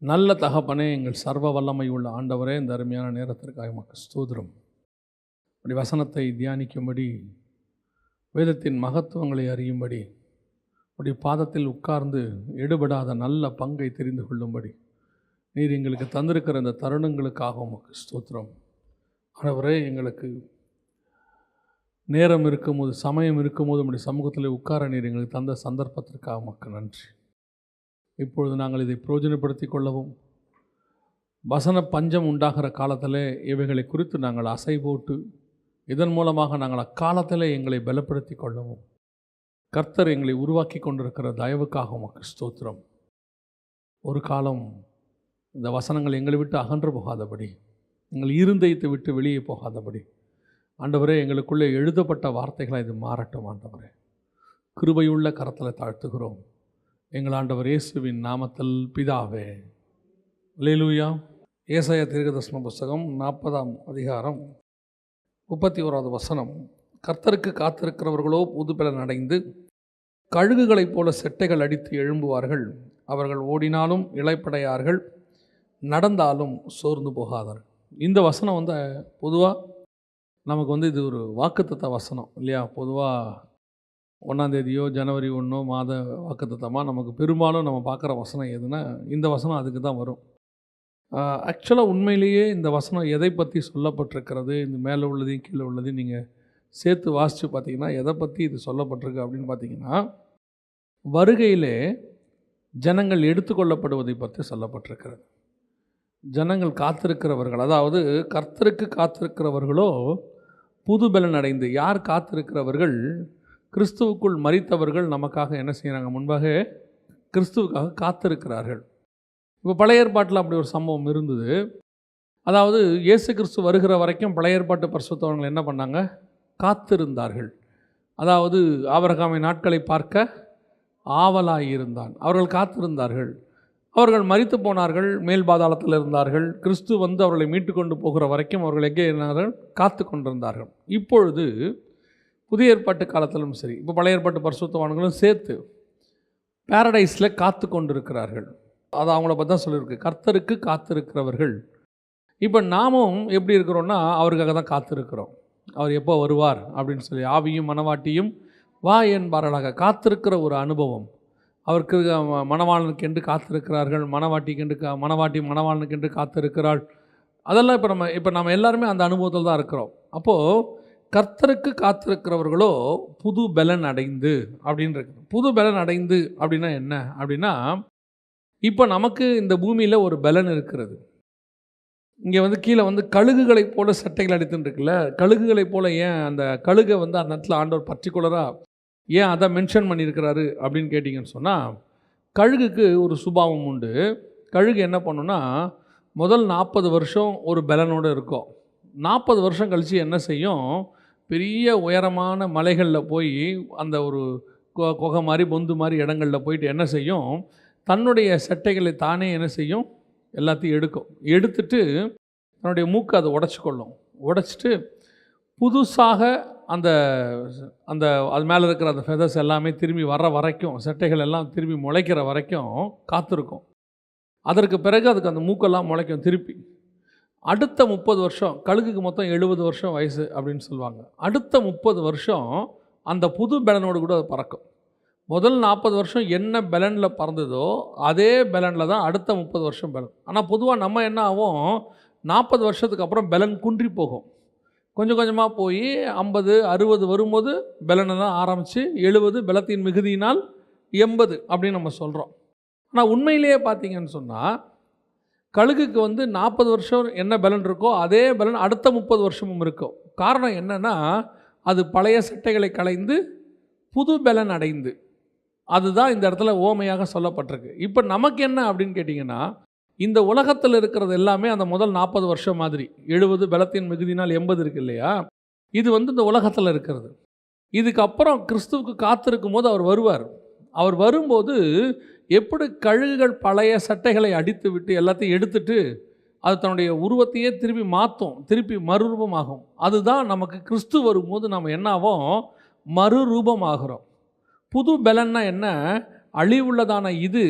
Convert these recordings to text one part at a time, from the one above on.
நல்ல தகப்பனே, எங்கள் சர்வ வல்லமை உள்ள ஆண்டவரே, இந்த அருமையான நேரத்திற்காக உமக்கு ஸ்தோத்திரம். அப்படி வசனத்தை தியானிக்கும்படி, வேதத்தின் மகத்துவங்களை அறியும்படி, அப்படி பாதத்தில் உட்கார்ந்து எடுபடாத நல்ல பங்கை தெரிந்து கொள்ளும்படி நீர் எங்களுக்கு தந்திருக்கிற இந்த தருணங்களுக்காக உமக்கு ஸ்தோத்திரம். ஆண்டவரே, எங்களுக்கு நேரம் இருக்கும்போது, சமயம் இருக்கும்போது உம்முடைய சமூகத்தில் உட்கார நீர் எங்களுக்கு தந்த சந்தர்ப்பத்திற்காக உமக்கு நன்றி. இப்பொழுது நாங்கள் இதை பிரயோஜனப்படுத்தி கொள்ளவும், வசன பஞ்சம் உண்டாகிற காலத்தில் இவைகளை குறித்து நாங்கள் அசை போட்டு இதன் மூலமாக நாங்கள் அக்காலத்தில் எங்களை பலப்படுத்தி கொள்ளவும் கர்த்தர் எங்களை உருவாக்கி கொண்டிருக்கிற தயவுக்காக உமக்கு ஸ்தோத்திரம். ஒரு காலம் இந்த வசனங்கள் எங்களை விட்டு அகன்று போகாதபடி, எங்கள் இருதயத்தை விட்டு வெளியே போகாதபடி ஆண்டவரே, எங்களுக்குள்ளே எழுதப்பட்ட வார்த்தைகளை இது மாறட்டும். ஆண்டவரே, கிருபையுள்ள கரத்தில் தாழ்த்துகிறோம் எங்கள் ஆண்டவர் இயேசுவின் நாமத்தில் பிதாவே. அல்லேலூயா. ஏசாயா தீர்க்கதரிசன புஸ்தகம் 40ஆம் அதிகாரம் 31வது வசனம். கர்த்தருக்கு காத்திருக்கிறவர்களோ புதுபெலன் அடைந்து கழுகுகளைப் போல செட்டைகள் அடித்து எழும்புவார்கள். அவர்கள் ஓடினாலும் இளைப்படையார்கள், நடந்தாலும் சோர்ந்து போகாதார்கள். இந்த வசனம் பொதுவாக நமக்கு இது ஒரு வாக்குத்தத்த வசனம் இல்லையா? பொதுவாக 1ஆம் தேதியோ ஜனவரி 1 மாத வாக்குத்தத்தமாக நமக்கு பெரும்பாலும் நம்ம பார்க்குற வசனம் எதுனா இந்த வசனம் அதுக்கு தான் வரும். ஆக்சுவலாக உண்மையிலேயே இந்த வசனம் எதை பற்றி சொல்லப்பட்டிருக்கிறது, இந்த மேலே உள்ளதையும் கீழே உள்ளதையும் நீங்கள் சேர்த்து வாசித்து பார்த்தீங்கன்னா எதை பற்றி இது சொல்லப்பட்டிருக்கு அப்படின்னு பார்த்தீங்கன்னா, வருகையிலே ஜனங்கள் எடுத்துக்கொள்ளப்படுவதை பற்றி சொல்லப்பட்டிருக்கிறது. ஜனங்கள் காத்திருக்கிறவர்கள், அதாவது கர்த்தருக்கு காத்திருக்கிறவர்களோ புதுபெலன் அடைந்து. யார் காத்திருக்கிறவர்கள்? கிறிஸ்துவுக்குள் மரித்தவர்கள் நமக்காக என்ன செய்கிறாங்க? முன்பாக கிறிஸ்துவுக்காக காத்திருக்கிறார்கள். இப்போ பழைய ஏற்பாட்டில் அப்படி ஒரு சம்பவம் இருந்தது. அதாவது இயேசு கிறிஸ்து வருகிற வரைக்கும் பழைய ஏற்பாட்டு பரிசுத்தவர்கள் என்ன பண்ணாங்க? காத்திருந்தார்கள். அதாவது ஆபிரகாமின் நாட்களை பார்க்க ஆவலாயிருந்தான். அவர்கள் காத்திருந்தார்கள். அவர்கள் மரித்து போனார்கள், மேல் பாதாளத்தில் இருந்தார்கள். கிறிஸ்து அவர்களை மீட்டு கொண்டு போகிற வரைக்கும் அவர்கள் எங்கே இருந்தார்கள்? காத்து கொண்டிருந்தார்கள். இப்பொழுது புதிய ஏற்பாட்டு காலத்திலும் சரி, இப்போ பழைய ஏற்பாட்டு பரிசுத்தவான்களும் சேர்த்து பேரடைஸில் காத்து கொண்டிருக்கிறார்கள். அது அவங்கள பற்றி தான் சொல்லியிருக்கு, கர்த்தருக்கு காத்திருக்கிறவர்கள். இப்போ நாமும் எப்படி இருக்கிறோன்னா, அவருக்காக தான் காத்திருக்கிறோம். அவர் எப்போ வருவார் அப்படின்னு சொல்லி ஆவியும் மனவாட்டியும் வா என்பார்களாக காத்திருக்கிற ஒரு அனுபவம். அவருக்கு மணவாளனுக்கென்று காத்திருக்கிறார்கள், மணவாட்டி மணவாளனுக்கென்று காத்திருக்கிறாள். அதெல்லாம் இப்போ நம்ம எல்லாருமே அந்த அனுபவத்தில் தான் இருக்கிறோம். அப்போது கர்த்தருக்கு காத்திருக்கிறவர்களோ புது பலன் அடைந்து அப்படின்னு இருக்கு. புது பலன் அடைந்து அப்படின்னா என்ன அப்படின்னா, இப்போ நமக்கு இந்த பூமியில் ஒரு பலன் இருக்கிறது. இங்கே கீழே கழுகுகளைப் போல சட்டைகள் அடித்துன்னு இருக்குல்ல. கழுகுகளைப் போல ஏன் அந்த கழுகை அந்த இடத்துல ஆண்டவர் பர்டிகுலராக ஏன் அதை மென்ஷன் பண்ணியிருக்கிறாரு அப்படின்னு கேட்டிங்கன்னு சொன்னால், கழுகுக்கு ஒரு சுபாவம் உண்டு. கழுகு என்ன பண்ணுன்னா, முதல் 40 வருஷம் ஒரு பலனோடு இருக்கும். 40 வருஷம் கழித்து என்ன செய்யும்? பெரிய உயரமான மலைகளில் போய் அந்த ஒரு குகை மாதிரி பொந்து மாதிரி இடங்களில் போயிட்டு என்ன செய்யும்? தன்னுடைய சட்டைகளை தானே என்ன செய்யும்? எல்லாத்தையும் எடுத்துட்டு தன்னுடைய மூக்கை அதை உடைச்சிக்கொள்ளும். உடைச்சிட்டு புதுசாக அந்த அந்த அது மேலே இருக்கிற அந்த ஃபெதர்ஸ் எல்லாமே திரும்பி வர்ற வரைக்கும், சட்டைகள் எல்லாம் திரும்பி முளைக்கிற வரைக்கும் காத்திருக்கும். அதற்கு பிறகு அதுக்கு அந்த மூக்கெல்லாம் முளைக்கும் திருப்பி. அடுத்த 30 வருஷம், கழுகுக்கு மொத்தம் 70 வருஷம் வயசு அப்படின்னு சொல்லுவாங்க. அடுத்த 30 வருஷம் அந்த புது பலனோடு கூட அது பறக்கும். முதல் 40 வருஷம் என்ன பலனில் பறந்ததோ அதே பலனில் தான் அடுத்த 30 வருஷம் பலன். ஆனால் பொதுவாக நம்ம என்ன ஆகும்? 40 வருஷத்துக்கு அப்புறம் பலன் குன்றி போகும். கொஞ்சம் கொஞ்சமாக போய் 50 60 வரும்போது பலனை தான் ஆரம்பித்து 70 பலத்தின் மிகுதியினால் 80 அப்படின்னு நம்ம சொல்கிறோம். ஆனால் உண்மையிலேயே பார்த்தீங்கன்னு சொன்னால், கழுகுக்கு 40 வருஷம் என்ன பலன் இருக்கோ அதே பலன் அடுத்த 30 வருஷமும் இருக்கும். காரணம் என்னென்னா, அது பழைய சட்டைகளை களைந்து புது பலன் அடைந்து. அதுதான் இந்த இடத்துல ஓமையாக சொல்லப்பட்டிருக்கு. இப்போ நமக்கு என்ன அப்படின்னு கேட்டிங்கன்னா, இந்த உலகத்தில் இருக்கிறது எல்லாமே அந்த முதல் 40 வருஷம் மாதிரி 70 பலத்தின் மிகுதினால் 80 இருக்கு இல்லையா? இது இந்த உலகத்தில் இருக்கிறது. இதுக்கப்புறம் கிறிஸ்துவுக்கு காத்திருக்கும் போது அவர் வருவார். அவர் வரும்போது எப்படி கழுகுகள் பழைய சட்டைகளை அடித்து விட்டு எல்லாத்தையும் எடுத்துட்டு அது தன்னுடைய உருவத்தையே திருப்பி மாற்றும், திருப்பி மறுரூபமாகும். அதுதான் நமக்கு கிறிஸ்து வரும்போது நம்ம என்ன ஆகும்? மறுரூபமாகிறோம். புது பலன்னா என்ன? அழிவுள்ளதான இது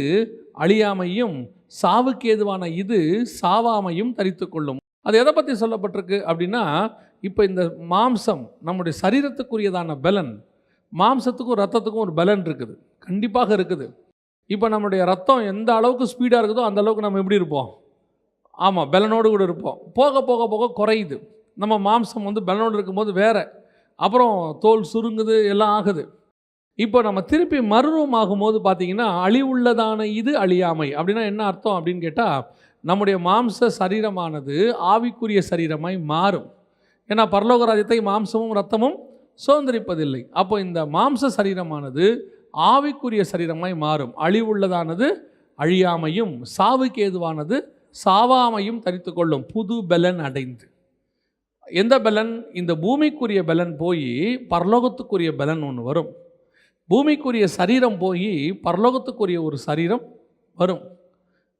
அழியாமையும் சாவுக்கு ஏதுவான இது சாவாமையும் தரித்து கொள்ளும். அது எதை பற்றி சொல்லப்பட்டிருக்கு அப்படின்னா, இப்போ இந்த மாம்சம் நம்முடைய சரீரத்துக்குரியதான பலன், மாம்சத்துக்கும் ரத்தத்துக்கும் ஒரு பலன் இருக்குது, கண்டிப்பாக இருக்குது. இப்போ நம்முடைய ரத்தம் எந்த அளவுக்கு ஸ்பீடாக இருக்குதோ அந்த அளவுக்கு நம்ம எப்படி இருப்போம்? ஆமாம், பலனோடு கூட இருப்போம். போக போக போக குறையுது. நம்ம மாம்சம் பலனோடு இருக்கும்போது வேறு, அப்புறம் தோல் சுருங்குது, எல்லாம் ஆகுது. இப்போ நம்ம திருப்பி மறுரூபம் ஆகும்போது பார்த்திங்கன்னா, அழிவுள்ளதான இது அழியாமை அப்படின்னா என்ன அர்த்தம் அப்படின்னு கேட்டால், நம்முடைய மாம்ச சரீரமானது ஆவிக்குரிய சரீரமாய் மாறும். ஏன்னா பரலோக ராஜ்யத்தை மாம்சமும் இரத்தமும் சுதந்திரிப்பதில்லை. அப்போ இந்த மாம்ச சரீரமானது ஆவிக்குரிய சரீரமாய் மாறும். அழிவுள்ளதானது அழியாமையும் சாவுக்கு ஏதுவானது சாவாமையும் தரித்து கொள்ளும், புது பலன் அடைந்து. எந்த பலன்? இந்த பூமிக்குரிய பலன் போய் பரலோகத்துக்குரிய பலன் ஒன்று வரும். பூமிக்குரிய சரீரம் போய் பரலோகத்துக்குரிய ஒரு சரீரம் வரும்.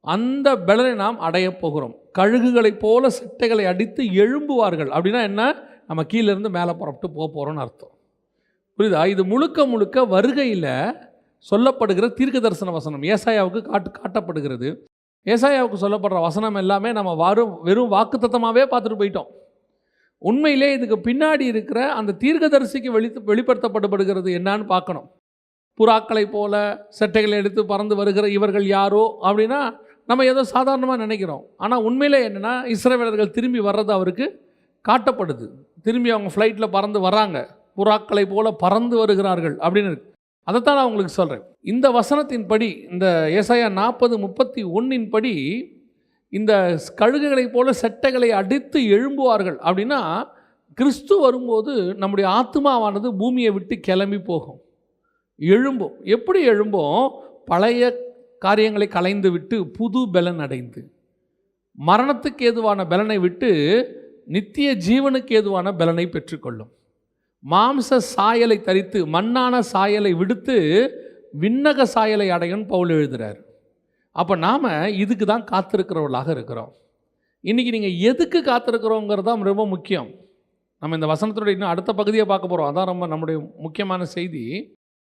அந்த பலனை நாம் அடைய போகிறோம். கழுகுகளைப் போல சிட்டைகளை அடித்து எழும்புவார்கள் அப்படின்னா என்ன? நம்ம கீழேருந்து மேலே புறப்பட்டு போகிறோன்னு அர்த்தம். புரியுதா? இது முழுக்க முழுக்க வருகையில் சொல்லப்படுகிற தீர்க்க தரிசன வசனம். ஏசாயாவுக்கு காட்டப்படுகிறது. ஏசாயாவுக்கு சொல்லப்படுற வசனம் எல்லாமே நம்ம வெறும் வாக்குத்தத்தமாகவே பார்த்துட்டு போயிட்டோம். உண்மையிலே இதுக்கு பின்னாடி இருக்கிற அந்த தீர்க்கதரிசிக்கு வெளிப்படுத்தப்படுகிறது என்னான்னு பார்க்கணும். புறாக்களை போல செட்டைகளை எடுத்து பறந்து வருகிற இவர்கள் யாரோ அப்படின்னா நம்ம ஏதோ சாதாரணமாக நினைக்கிறோம். ஆனால் உண்மையிலே என்னென்னா, இஸ்ரவேலர்கள் திரும்பி வர்றது அவருக்கு காட்டப்படுது. திரும்பி அவங்க ஃப்ளைட்டில் பறந்து வராங்க, புறாக்களை போல பறந்து வருகிறார்கள் அப்படின்னு இருக்கு. அதைத்தான் நான் உங்களுக்கு சொல்கிறேன். இந்த வசனத்தின்படி, இந்த ஏசாயா 40:31 படி, இந்த கழுகுகளை போல செட்டைகளை அடித்து எழும்புவார்கள் அப்படின்னா, கிறிஸ்து வரும்போது நம்முடைய ஆத்மாவானது பூமியை விட்டு கிளம்பி போகும், எழும்பும். எப்படி எழும்பும்? பழைய காரியங்களை களைந்து விட்டு புது பலன் அடைந்து, மரணத்துக்கு ஏதுவான பலனை விட்டு நித்திய ஜீவனுக்கு ஏதுவான பலனை பெற்றுக்கொள்ளும். மாம்ச சாயலை தரித்து மண்ணான சாயலை விடுத்து விண்ணக சாயலை அடையும் பவுல் எழுதுகிறார். அப்போ நாம் இதுக்கு தான் காத்திருக்கிறவர்களாக இருக்கிறோம். இன்றைக்கி நீங்கள் எதுக்கு காத்திருக்கிறோங்கிறது தான் ரொம்ப முக்கியம். நம்ம இந்த வசனத்தினுடைய இன்னும் அடுத்த பகுதியை பார்க்க போகிறோம். அதான் நம்முடைய முக்கியமான செய்தி.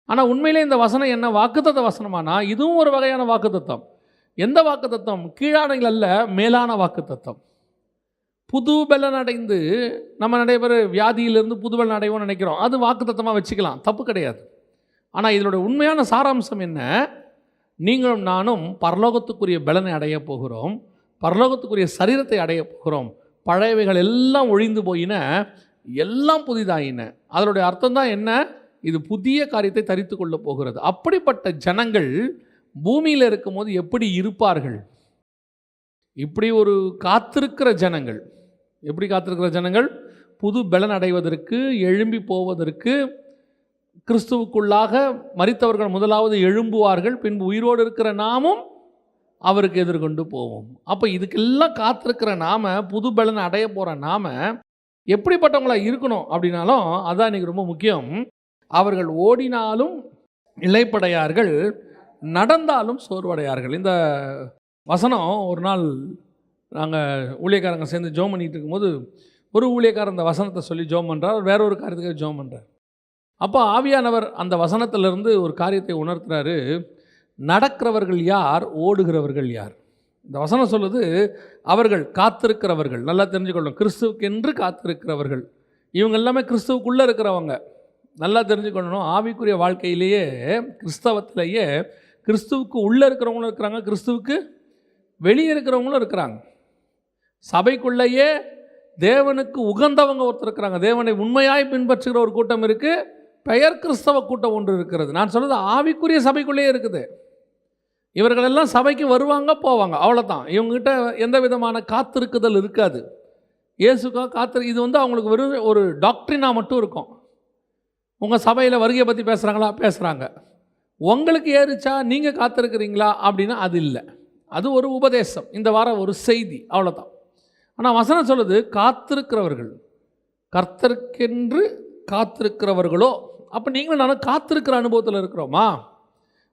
ஆனால் உண்மையிலே இந்த வசனம் என்ன? வாக்குத்தத்த வசனமானா இதுவும் ஒரு வகையான வாக்குத்தத்தம். எந்த வாக்குத்தத்தம்? கீழானைகள் அல்ல, மேலான வாக்குத்தத்தம். புது பலன் அடைந்து, நம்ம நிறைய பேர் வியாதியிலிருந்து புது பலன் அடைவோம்னு நினைக்கிறோம். அது வாக்குத்தத்தமாக வச்சுக்கலாம், தப்பு கிடையாது. ஆனால் இதனுடைய உண்மையான சாராம்சம் என்ன? நீங்களும் நானும் பரலோகத்துக்குரிய பலனை அடைய போகிறோம், பரலோகத்துக்குரிய சரீரத்தை அடைய போகிறோம். பழையவைகள் எல்லாம் ஒழிந்து போயின, எல்லாம் புதிதாயின. அதனுடைய அர்த்தம் தான் என்ன? இது புதிய காரியத்தை தரித்து கொள்ள போகிறது. அப்படிப்பட்ட ஜனங்கள் பூமியில் இருக்கும்போது எப்படி இருப்பார்கள்? இப்படி ஒரு காத்திருக்கிற ஜனங்கள், எப்படி காத்திருக்கிற ஜனங்கள்? புது பலன் அடைவதற்கு, எழும்பி போவதற்கு, கிறிஸ்துவுக்குள்ளாக மரித்தவர்கள் முதலாவது எழும்புவார்கள், பின்பு உயிரோடு இருக்கிற நாமும் அவருக்கு எதிர்கொண்டு போவோம். அப்போ இதுக்கெல்லாம் காத்திருக்கிற நாம், புது பலன் அடைய போகிற நாம் எப்படிப்பட்டவங்களாக இருக்கணும் அப்படின்னாலும் அதுதான் இன்றைக்கி ரொம்ப முக்கியம். அவர்கள் ஓடினாலும் இளைப்படையார்கள், நடந்தாலும் சோர்வடையார்கள். இந்த வசனம் ஒரு நாள் நாங்கள் ஊழியக்காரங்க சேர்ந்து ஜோம் பண்ணிகிட்டு இருக்கும்போது ஒரு ஊழியக்காரர் அந்த வசனத்தை சொல்லி ஜோம் பண்ணுறார், வேற ஒரு காரியத்துக்காக ஜோம் பண்ணுறார். அப்போ ஆவியானவர் அந்த வசனத்திலிருந்து ஒரு காரியத்தை உணர்த்துறாரு. நடக்கிறவர்கள் யார், ஓடுகிறவர்கள் யார்? இந்த வசனம் சொல்லுது, அவர்கள் காத்திருக்கிறவர்கள். நல்லா தெரிஞ்சுக்கொள்ளணும், கிறிஸ்துவுக்கென்று காத்திருக்கிறவர்கள். இவங்க எல்லாமே கிறிஸ்துவுக்குள்ளே இருக்கிறவங்க. நல்லா தெரிஞ்சுக்கொள்ளணும், ஆவிக்குரிய வாழ்க்கையிலேயே, கிறிஸ்தவத்திலேயே கிறிஸ்துவுக்கு உள்ளே இருக்கிறவங்களும் இருக்கிறாங்க, கிறிஸ்துவுக்கு வெளியே இருக்கிறவங்களும் இருக்கிறாங்க. சபைக்குள்ளேயே தேவனுக்கு உகந்தவங்க ஒருத்தர் இருக்கிறாங்க, தேவனை உண்மையாய் பின்பற்றுகிற ஒரு கூட்டம் இருக்குது, பெயர் கிறிஸ்தவ கூட்டம் ஒன்று இருக்கிறது. நான் சொல்கிறது ஆவிக்குரிய சபைக்குள்ளேயே இருக்குது. இவர்களெல்லாம் சபைக்கு வருவாங்க போவாங்க, அவ்வளோதான். இவங்ககிட்ட எந்த விதமான காத்திருக்குதல் இருக்காது. இயேசுக்காக இது அவங்களுக்கு வெறும் ஒரு டாக்ட்ரினாக மட்டும் இருக்கும். உங்கள் சபையில் வருகையை பற்றி பேசுகிறாங்களா? பேசுகிறாங்க. உங்களுக்கு ஏறிச்சா, நீங்கள் காத்திருக்கிறீங்களா அப்படின்னா அது இல்லை. அது ஒரு உபதேசம், இந்த வாரம் ஒரு செய்தி, அவ்வளோதான். ஆனால் வசனம் சொல்லுது, காத்திருக்கிறவர்கள், கர்த்தருக்கென்று காத்திருக்கிறவர்களோ. அப்போ நீங்களும் நானும் காத்திருக்கிற அனுபவத்தில் இருக்கிறோமா?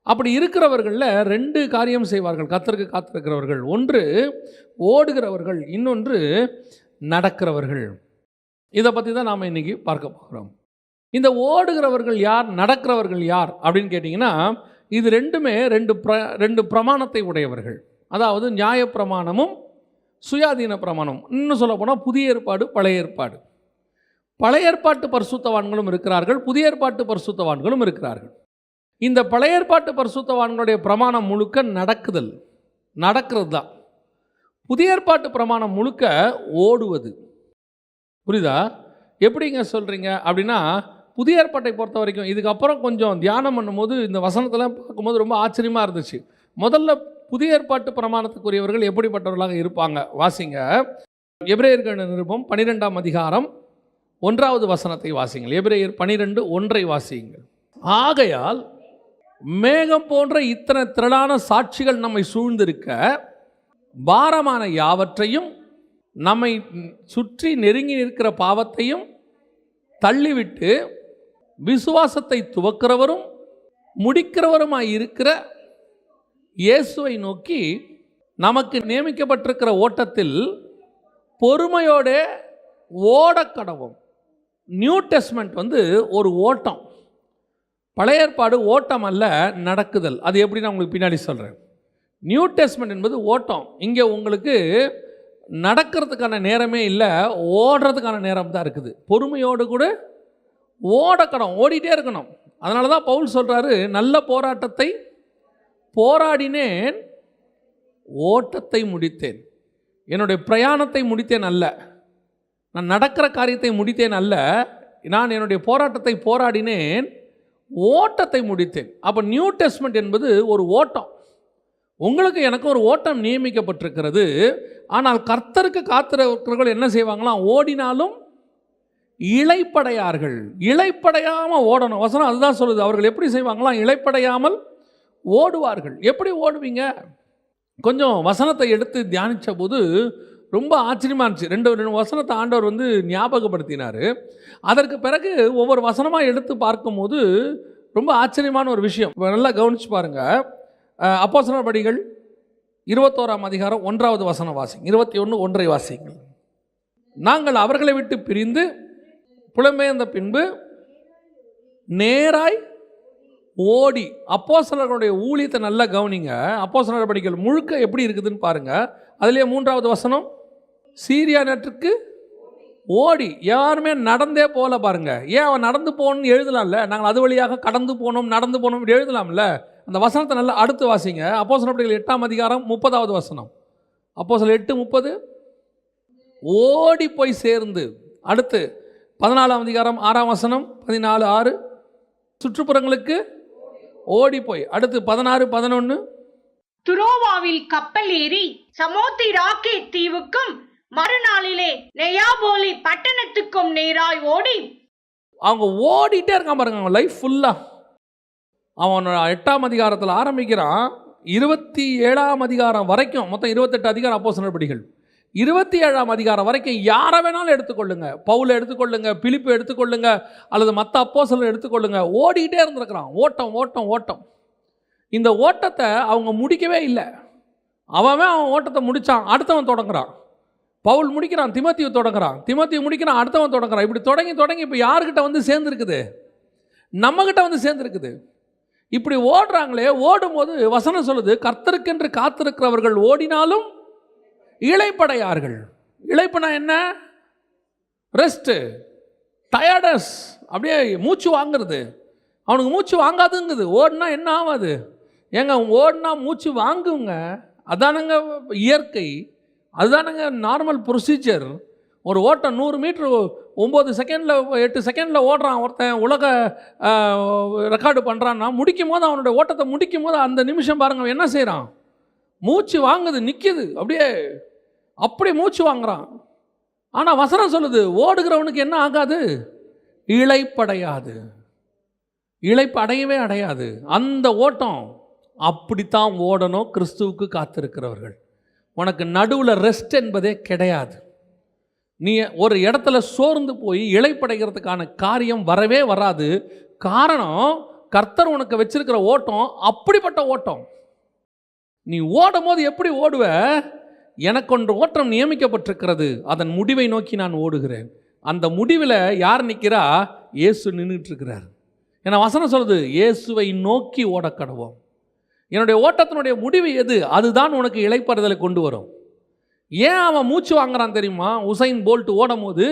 அப்படி இருக்கிறவர்களில் ரெண்டு காரியம் செய்வார்கள் கர்த்தருக்கு காத்திருக்கிறவர்கள். ஒன்று ஓடுகிறவர்கள், இன்னொன்று நடக்கிறவர்கள். இதை பற்றி தான் நாம் இன்றைக்கி பார்க்க போகிறோம். இந்த ஓடுகிறவர்கள் யார், நடக்கிறவர்கள் யார் அப்படின்னு கேட்டிங்கன்னா, இது ரெண்டுமே ரெண்டு பிரமாணத்தை உடையவர்கள். அதாவது நியாயப்பிரமாணமும் சுயாதீன பிரமாணம். இன்னும் சொல்ல போனால் புதிய ஏற்பாடு, பழைய ஏற்பாடு. பழைய ஏற்பாட்டு பரிசுத்தவான்களும் இருக்கிறார்கள், புதிய ஏற்பாட்டு பரிசுத்தவான்களும் இருக்கிறார்கள். இந்த பழைய ஏற்பாட்டு பரிசுத்தவான்களுடைய பிரமாணம் முழுக்க நடக்கிறது தான். புதிய ஏற்பாட்டு பிரமாணம் முழுக்க ஓடுவது. புரியுதா? எப்படிங்க சொல்கிறீங்க அப்படின்னா, புதிய ஏற்பாட்டை பொறுத்த வரைக்கும் இதுக்கப்புறம் கொஞ்சம் தியானம் பண்ணும்போது இந்த வசனத்தெல்லாம் பார்க்கும்போது ரொம்ப ஆச்சரியமாக இருந்துச்சு. முதல்ல புதிய ஏற்பாட்டு பிரமாணத்துக்குரியவர்கள் எப்படிப்பட்டவர்களாக இருப்பாங்க? வாசிங்க. எபிரேயர்கள் நிருபம் 12ஆம் அதிகாரம் 1வது வசனத்தை வாசிங்கள். எபிரேயர் 12:1 வாசியுங்கள். ஆகையால் மேகம் போன்ற இத்தனை திரளான சாட்சிகள் நம்மை சூழ்ந்திருக்க, பாரமான யாவற்றையும் நம்மை சுற்றி நெருங்கி நிற்கிற பாவத்தையும் தள்ளிவிட்டு விசுவாசத்தை துவக்கிறவரும் முடிக்கிறவருமாய் இருக்கிற இயேசுவை நோக்கி நமக்கு நியமிக்கப்பட்டிருக்கிற ஓட்டத்தில் பொறுமையோடு ஓடக்கடவும். நியூ டெஸ்ட்மெண்ட் ஒரு ஓட்டம். பழைய ஏற்பாடு ஓட்டம் அல்ல, நடக்குதல். அது எப்படி நான் உங்களுக்கு பின்னாடி சொல்கிறேன். நியூ டெஸ்ட்மெண்ட் என்பது ஓட்டம். இங்கே உங்களுக்கு நடக்கிறதுக்கான நேரமே இல்லை, ஓடுறதுக்கான நேரம் தான் இருக்குது. பொறுமையோடு கூட ஓடக்கணும், ஓடிட்டே இருக்கணும். அதனால தான் பவுல் சொல்கிறாரு, நல்ல போராட்டத்தை போராடினேன், ஓட்டத்தை முடித்தேன். என்னுடைய பிரயாணத்தை முடித்தேன் அல்ல, நான் நடக்கிற காரியத்தை முடித்தேன் அல்ல, நான் என்னுடைய போராட்டத்தை போராடினேன், ஓட்டத்தை முடித்தேன். அப்போ நியூ டெஸ்ட்மெண்ட் என்பது ஒரு ஓட்டம். உங்களுக்கு எனக்கு ஒரு ஓட்டம் நியமிக்கப்பட்டிருக்கிறது. ஆனால் கர்த்தருக்கு காத்திருக்கிறவர்கள் என்ன செய்வாங்களாம்? ஓடினாலும் இளைப்படையார்கள். இளைப்படையாமல் ஓடணும். வசனம் அதுதான் சொல்லுது. அவர்கள் எப்படி செய்வாங்களாம்? இளைப்படையாமல் ஓடுவார்கள். எப்படி ஓடுவீங்க? கொஞ்சம் வசனத்தை எடுத்து தியானித்த போது ரொம்ப ஆச்சரியமாக இருந்துச்சு. ரெண்டு வசனத்தை ஆண்டவர் ஞாபகப்படுத்தினார். அதற்கு பிறகு ஒவ்வொரு வசனமாக எடுத்து பார்க்கும்போது ரொம்ப ஆச்சரியமான ஒரு விஷயம். நல்லா கவனித்து பாருங்கள். அப்போஸ்தலர் படிகள் 21ஆம் அதிகாரம் 1வது வசனம் வாசிங்க. 21:1 வாசிங்கள். நாங்கள் அவர்களை விட்டு பிரிந்து புலம்பெயர்ந்த பின்பு நேராய் ஓடி. அப்போஸ்தலர்களுடைய ஊழியத்தை நல்லா கவனிங்க. அப்போஸ்தலர் படிகள் முழுக்க எப்படி இருக்குதுன்னு பாருங்கள். அதுலேயே 3வது வசனம், சீரியா நாட்டுக்கு ஓடி. யாருமே நடந்தே போகல பாருங்க. ஏன் அவன் நடந்து போகணும்னு எழுதலாம்ல? நாங்கள் அது வழியாக கடந்து போனோம், நடந்து போனோம், இப்படி எழுதலாம்ல? அந்த வசனத்தை நல்லா அடுத்து வாசிங்க. அப்போஸ்தலர் படிகள் 8ஆம் அதிகாரம் 30வது வசனம். அப்போஸ்தலர் 8:30 ஓடி போய் சேர்ந்து. அடுத்து 14ஆம் அதிகாரம் 6ஆம் வசனம், 14:6 சுற்றுப்புறங்களுக்கு ஓடி போய். அடுத்து 16:11 துரோவாவில் கப்பல் ஏறி சமோத்திராக்கே தீவுக்கும் மறுநாளிலே நெயாபோலி பட்டணத்துக்கும் நேராய் ஓடி. அவங்க ஓடிட்டே இருக்கான் பாருங்க, அவங்க லைஃப் ஃபுல்லா. அவன் 8ஆம் அதிகாரத்தில் ஆரம்பிக்கிறான், 27ஆம் அதிகாரம் வரைக்கும், மொத்தம் 28 அதிகாரம் அப்போஸ்தலர் படிகள். 27ஆம் அதிகாரம் வரைக்கும் யாரை வேணாலும் எடுத்துக்கொள்ளுங்க, பவுலை எடுத்துக்கொள்ளுங்க, பிலிப்பு எடுத்துக்கொள்ளுங்க, அல்லது மற்ற அப்போஸ்தலர் எடுத்துக்கொள்ளுங்க, ஓடிட்டே இருந்திருக்கிறான். ஓட்டம் ஓட்டம் ஓட்டம். இந்த ஓட்டத்தை அவங்க முடிக்கவே இல்லை. அவன் ஓட்டத்தை முடித்தான், அடுத்தவன் தொடங்குறான். பவுல் முடிக்கிறான், திமோத்தியு தொடங்குறான், திமோத்தியு முடிக்கிறான், அடுத்தவன் தொடங்குறான். இப்படி தொடங்கி இப்போ யாருக்கிட்ட சேர்ந்துருக்குது? நம்மக்கிட்ட சேர்ந்துருக்குது. இப்படி ஓடுறாங்களே, ஓடும்போது வசனம் சொல்லுது, கர்த்தருக்கென்று காத்திருக்கிறவர்கள் ஓடினாலும் இளைப்படையார்கள். இளைப்புனா என்ன? ரெஸ்ட்டு, டயர்டஸ், அப்படியே மூச்சு வாங்குறது. அவனுக்கு மூச்சு வாங்காதுங்குது. ஓடினா என்ன ஆகாது? ஏங்க ஓடினா மூச்சு வாங்குங்க. அதானுங்க இயற்கை, அதுதானுங்க நார்மல் ப்ரொசீஜர். ஒரு ஓட்டம் 100 மீட்ரு 9 செகண்டில் 8 செகண்டில் ஓடுறான் ஒருத்தன், உலக ரெக்கார்டு பண்ணுறான்னா, முடிக்கும் போது அவனுடைய ஓட்டத்தை முடிக்கும் போது அந்த நிமிஷம் பாருங்கள் என்ன செய்கிறான்? மூச்சு வாங்குது, நிற்கிது, அப்படி மூச்சு வாங்குறான். ஆனால் வசனம் சொல்லுது, ஓடுகிறவனுக்கு என்ன ஆகாது? இளைப்படையாது. இளைப்பு அடையவே அடையாது. அந்த ஓட்டம் அப்படித்தான் ஓடணும் கிறிஸ்துவுக்கு காத்திருக்கிறவர்கள். உனக்கு நடுவில் ரெஸ்ட் என்பதே கிடையாது. நீ ஒரு இடத்துல சோர்ந்து போய் இளைப்படைகிறதுக்கான காரியம் வரவே வராது. காரணம், கர்த்தர் உனக்கு வச்சிருக்கிற ஓட்டம் அப்படிப்பட்ட ஓட்டம். நீ ஓடும் போது எப்படி ஓடுவ? எனக்கு ஒன்று ஓட்டம் நியமிக்கப்பட்டிருக்கிறது, அதன் முடிவை நோக்கி நான் ஓடுகிறேன். அந்த முடிவில் யார் நிற்கிறா? இயேசு நின்றுட்டு இருக்கிறார். ஏன்னா வசனம் சொல்லுது, இயேசுவை நோக்கி ஓடக்கடவோம். என்னுடைய ஓட்டத்தினுடைய முடிவு எது? அதுதான் உனக்கு இளைப்பாறுதலை கொண்டு வரும். ஏன் அவன் மூச்சு வாங்குறான் தெரியுமா? உசைன் போல்ட் ஓடும் போது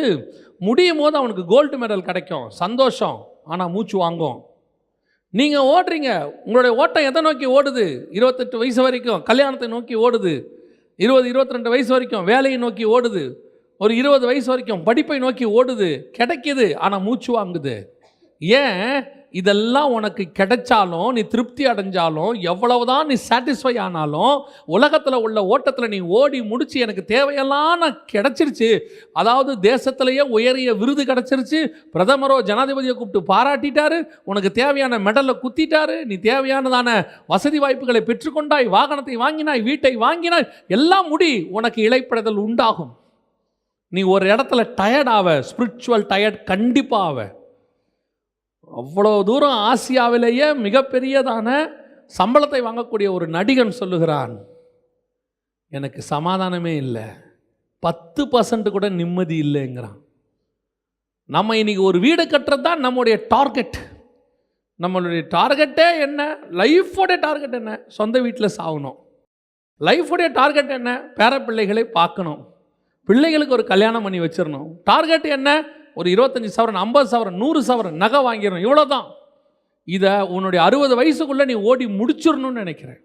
முடியும் போது அவனுக்கு கோல்டு மெடல் கிடைக்கும், சந்தோஷம். ஆனால் மூச்சு வாங்கும். நீங்கள் ஓடுறீங்க, உங்களுடைய ஓட்டம் எதை நோக்கி ஓடுது? 28 வயசு வரைக்கும் கல்யாணத்தை நோக்கி ஓடுது, 22 வயசு வரைக்கும் வேலையை நோக்கி ஓடுது, ஒரு 20 வயசு வரைக்கும் படிப்பை நோக்கி ஓடுது, கிடைக்கிது, ஆனால் மூச்சு வாங்குது. ஏன்? இதெல்லாம் உனக்கு கிடைச்சாலும், நீ திருப்தி அடைஞ்சாலும், எவ்வளவுதான் நீ சாட்டிஸ்ஃபை ஆனாலும், உலகத்தில் உள்ள ஓட்டத்தில் நீ ஓடி முடிச்சு எனக்கு தேவையெல்லாம் நான் கிடைச்சிருச்சு, அதாவது தேசத்திலேயே உயரிய விருது கிடைச்சிருச்சு, பிரதமரோ ஜனாதிபதியை கூப்பிட்டு பாராட்டிட்டாரு, உனக்கு தேவையான மெடலை குத்திட்டாரு, நீ தேவையானதான வசதி வாய்ப்புகளை பெற்றுக்கொண்டாய், வாகனத்தை வாங்கினாய், வீட்டை வாங்கினாய், எல்லாம் முடி, உனக்கு இளைப்படைதல் உண்டாகும். நீ ஒரு இடத்துல டயர்ட் ஆவ, ஸ்பிரிச்சுவல் டயர்ட் கண்டிப்பாக ஆவ. அவ்வளோ தூரம் ஆசியாவிலேயே மிகப்பெரியதான சம்பளத்தை வாங்கக்கூடிய ஒரு நடிகன் சொல்லுகிறான், எனக்கு சமாதானமே இல்லை, 10% கூட நிம்மதி இல்லைங்கிறான். நம்ம இன்னைக்கு ஒரு வீடு கட்டுறது தான் நம்முடைய டார்கெட். நம்மளுடைய டார்கெட்டே என்ன? லைஃபோடைய டார்கெட் என்ன? சொந்த வீட்டில் சாகணும். லைஃபோடைய டார்கெட் என்ன? பேரப்பிள்ளைகளை பார்க்கணும், பிள்ளைகளுக்கு ஒரு கல்யாணம் பண்ணி வச்சிடணும். டார்கெட் என்ன? ஒரு 25 சவரன், 50 சவரன், 100 சவரன் நகை வாங்கிடணும், இவ்வளோதான். இதை உன்னுடைய 60 வயசுக்குள்ளே நீ ஓடி முடிச்சிடணும்னு நினைக்கிறேன்.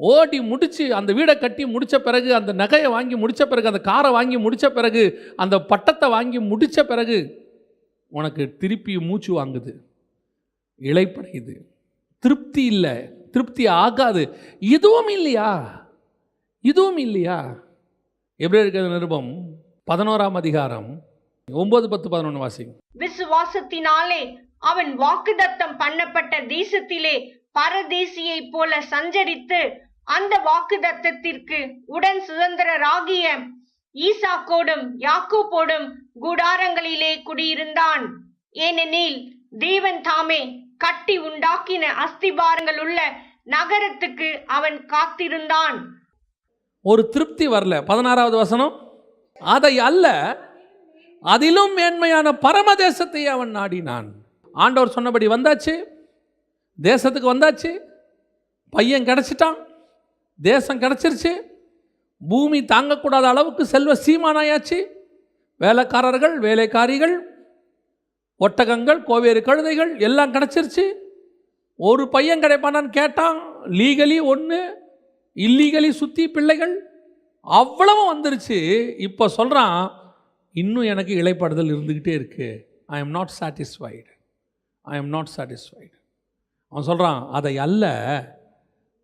ஓடி முடித்து அந்த வீடை கட்டி முடித்த பிறகு, அந்த நகையை வாங்கி முடித்த பிறகு, அந்த காரை வாங்கி முடித்த பிறகு, அந்த பட்டத்தை வாங்கி முடித்த பிறகு உனக்கு திருப்பி மூச்சு வாங்குது, இளைப்படையுது, திருப்தி இல்லை, திருப்தி ஆகாது. இதுவும் இல்லையா? இதுவும் இல்லையா? எபிரேயர் நிருபம் 11ஆம் அதிகாரம் 9, 10, 11 வாசிங்க. விசுவாசத்தினாலே அவன் வாக்குதத்தம் பண்ணப்பட்ட தேசத்திலே பரதேசியை போல சஞ்சரித்து அந்த வாக்குதத்தத்திற்கு உடன் சுதந்திரராகிய ஈசாக்கோடும் யாக்கோபோடும் கூடாரங்களிலே குடியிருந்தான். ஏனெனில் தேவன் தாமே கட்டி உண்டாக்கின அஸ்திபாரங்கள் உள்ள நகரத்துக்கு அவன் காத்திருந்தான். ஒரு திருப்தி வரல. 16வது வசனம், அதை அல்ல அதிலும் மேன்மையான பரமதேசத்தை அவன் நாடினான். ஆண்டவர் சொன்னபடி வந்தாச்சு, தேசத்துக்கு வந்தாச்சு, பையன் கிடச்சிட்டான், தேசம் கிடச்சிருச்சு, பூமி தாங்கக்கூடாத அளவுக்கு செல்வ சீமானாயாச்சு, வேலைக்காரர்கள், வேலைக்காரிகள், ஒட்டகங்கள், கோவேறு கழுதைகள் எல்லாம் கிடச்சிருச்சு. ஒரு பையன் கிடைப்பானான்னு கேட்டான், லீகலி ஒன்று, இல்லீகலி சுற்றி பிள்ளைகள், அவ்வளவும் வந்துருச்சு. இப்போ சொல்கிறான், இன்னும் எனக்கு இளைப்பாறுதல் இருந்துக்கிட்டே இருக்குது. I am not satisfied, I am not satisfied. அவன் சொல்கிறான், அதை அல்ல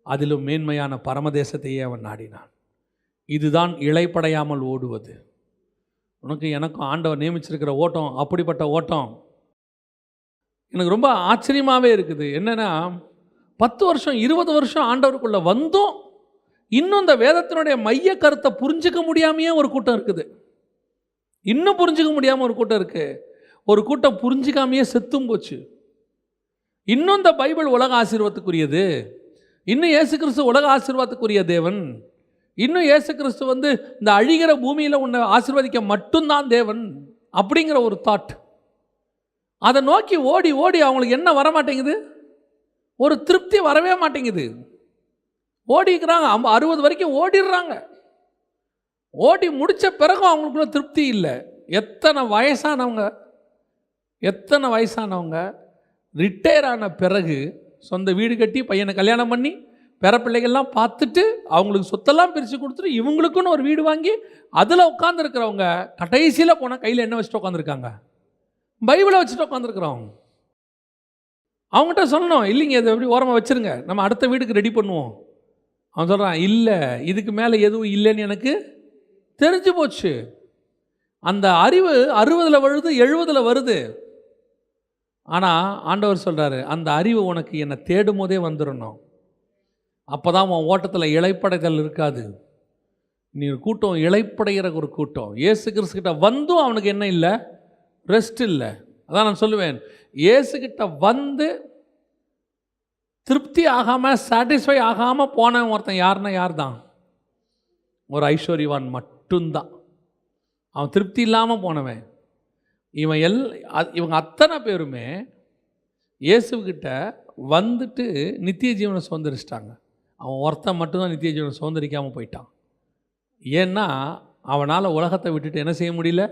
அதிலும் மேன்மையான பரமதேசத்தையே அவன் நாடினான். இதுதான் இளைப்படையாமல் ஓடுவது. உனக்கு எனக்கும் ஆண்டவர் நியமிச்சிருக்கிற ஓட்டம் அப்படிப்பட்ட ஓட்டம். எனக்கு ரொம்ப ஆச்சரியமாகவே இருக்குது. என்னென்னா, 10 வருஷம் 20 வருஷம் ஆண்டவருக்குள்ளே வந்தும் இன்னும் இந்த வேதத்தினுடைய மைய கருத்தை புரிஞ்சிக்க முடியாமையே ஒரு கூட்டம் இருக்குது. இன்னும் புரிஞ்சிக்க முடியாமல் ஒரு கூட்டம் இருக்குது. ஒரு கூட்டம் புரிஞ்சிக்காமையே செத்தும் போச்சு. இன்னும் இந்த பைபிள் உலக ஆசீர்வாதத்துக்குரியது, இன்னும் இயேசு கிறிஸ்து உலக ஆசீர்வாதத்துக்குரிய தேவன், இன்னும் இயேசு கிறிஸ்து இந்த அழிகிற பூமியில் உன்னை ஆசீர்வதிக்க மட்டும்தான் தேவன் அப்படிங்கிற ஒரு தாட். அதை நோக்கி ஓடி ஓடி அவங்களுக்கு என்ன வர மாட்டேங்குது? ஒரு திருப்தி வரவே மாட்டேங்குது. ஓடிக்கிறாங்க, 60 வரைக்கும் ஓடிடுறாங்க. ஓடி முடித்த பிறகும் அவங்களுக்குள்ள திருப்தி இல்லை. எத்தனை வயசானவங்க ரிட்டையர் ஆன பிறகு சொந்த வீடு கட்டி பையனை கல்யாணம் பண்ணி பேரப்பிள்ளைகள்லாம் பார்த்துட்டு அவங்களுக்கு சொத்தெல்லாம் பிரித்து கொடுத்துட்டு இவங்களுக்குன்னு ஒரு வீடு வாங்கி அதில் உட்காந்துருக்கிறவங்க கடைசியில் போனால் கையில் என்ன வச்சுட்டு உட்காந்துருக்காங்க? பைபிளை வச்சுட்டு உட்காந்துருக்குறோம். அவங்ககிட்ட சொல்லணும், இல்லைங்க இதை எப்படி ஓரமாக வச்சுருங்க, நம்ம அடுத்த வீட்டுக்கு ரெடி பண்ணுவோம். அவன் சொல்கிறான், இல்லை இதுக்கு மேலே எதுவும் இல்லைன்னு எனக்கு தெரிஞ்சு போச்சு. அந்த அறிவு 60 வருது, 70 வருது. ஆனால் ஆண்டவர் சொல்கிறாரு, அந்த அறிவு உனக்கு என்னை தேடும் போதே வந்துடணும். அப்போ தான் உன் ஓட்டத்தில் இளைப்படைதல் இருக்காது. நீ ஒரு கூட்டம் இளைப்படைகிற ஒரு கூட்டம். இயேசு கிறிஸ்துக்கிட்ட வந்தும் அவனுக்கு என்ன இல்லை? ரெஸ்ட் இல்லை. அதான் நான் சொல்லுவேன், இயேசுக்கிட்ட வந்து திருப்தி ஆகாமல் சாட்டிஸ்ஃபை ஆகாமல் போனவன் ஒருத்தன் யார் தான்? ஒரு ஐஸ்வர்யவான் மட்டும்தான். அவன் திருப்தி இல்லாமல் போனவன். இவங்க அத்தனை பேருமே இயேசுக்கிட்ட வந்துட்டு நித்திய ஜீவனை சுதந்திரிச்சிட்டாங்க. அவன் ஒருத்தன் மட்டும்தான் நித்திய ஜீவனை சுதந்திரிக்காமல் போயிட்டான். ஏன்னா அவனால் உலகத்தை விட்டுட்டு என்ன செய்ய முடியல,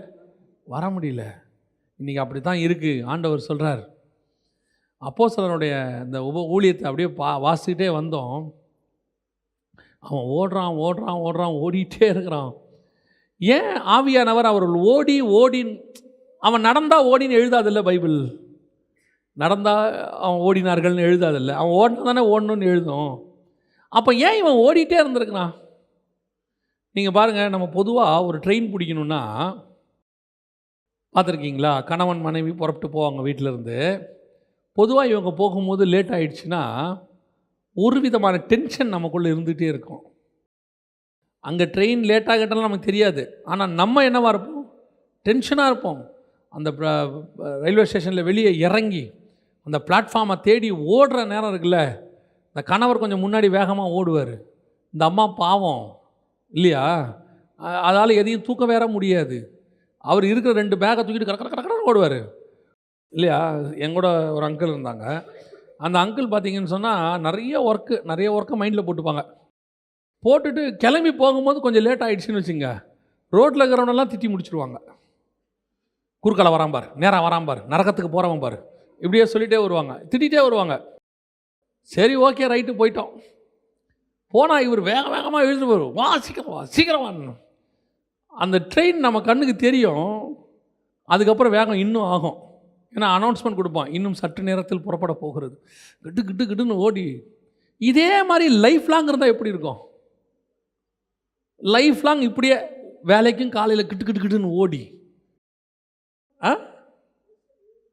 வர முடியல. இன்றைக்கி அப்படி தான் இருக்குது. ஆண்டவர் சொல்கிறார். அப்போஸ்தலனுடைய இந்த ஊழியத்தை அப்படியே வாசிக்கிட்டே வந்தோம். அவன் ஓடுறான் ஓடிட்டே இருக்கிறான். ஏன் ஆவியானவர் அவர்கள் ஓடின்னு அவன் நடந்தால் ஓடின்னு எழுதாதில்ல பைபிள். நடந்தால் அவன் ஓடினார்கள்னு எழுதாதில்ல. அவன் ஓடினா தானே ஓடணுன்னு எழுதும். அப்போ ஏன் இவன் ஓடிட்டே இருந்திருக்கிறான்? நீங்கள் பாருங்கள், நம்ம பொதுவாக ஒரு ட்ரெயின் பிடிக்கணுன்னா பார்த்துருக்கீங்களா? கணவன் மனைவி புறப்பட்டு போவாங்க வீட்டிலேருந்து. பொதுவாக இவங்க போகும்போது லேட் ஆகிடுச்சுன்னா ஒரு விதமான டென்ஷன் நமக்குள்ளே இருந்துகிட்டே இருக்கும். அங்கே ட்ரெயின் லேட் ஆகிட்டாலும் நமக்கு தெரியாது. ஆனால் நம்ம என்னவாக இருப்போம், டென்ஷனாக இருப்போம். அந்த ரயில்வே ஸ்டேஷனில் வெளியே இறங்கி அந்த பிளாட்ஃபார்மை தேடி ஓடுற நேரம் இருக்குல்ல, இந்த கணவர் கொஞ்சம் முன்னாடி வேகமாக ஓடுவார். இந்த அம்மா பாவம் இல்லையா, அதால் எதையும் தூக்க வேற முடியாது. அவர் இருக்கிற 2 பேக்கை தூக்கிட்டு கடற்கரை ஓடுவார் இல்லையா. எங்கூட ஒரு அங்கிள் இருந்தாங்க. அந்த அங்கிள் பார்த்தீங்கன்னு சொன்னால் நிறைய ஒர்க்கை மைண்டில் போட்டுப்பாங்க. போட்டுட்டு கிளம்பி போகும்போது கொஞ்சம் லேட் ஆகிடுச்சின்னு வச்சுங்க, ரோட்டில் இருக்கிறவனெல்லாம் திட்டி முடிச்சுடுவாங்க. குறுக்கால வரான் பார், நேராக வரான் பார், நரகத்துக்கு போகிறவன் பார், இப்படியே சொல்லிகிட்டே வருவாங்க, திட்டிகிட்டே வருவாங்க. சரி ஓகே ரைட்டு போயிட்டோம். போனால் இவர் வேகமாக எழுதிட்டு வரும், வா சீக்கிரம் வா. அந்த ட்ரெயின் நம்ம கண்ணுக்கு தெரியும். அதுக்கப்புறம் வேகம் இன்னும் ஆகும். ஏன்னா அனௌன்ஸ்மெண்ட் கொடுப்பான், இன்னும் சற்று நேரத்தில் புறப்பட போகிறது. கிட்டுன்னு ஓடி. இதே மாதிரி லைஃப் லாங் இருந்தால் எப்படி இருக்கும்? லைஃப் லாங் இப்படியே வேலைக்கும் காலையில் கிட்டுன்னு ஓடி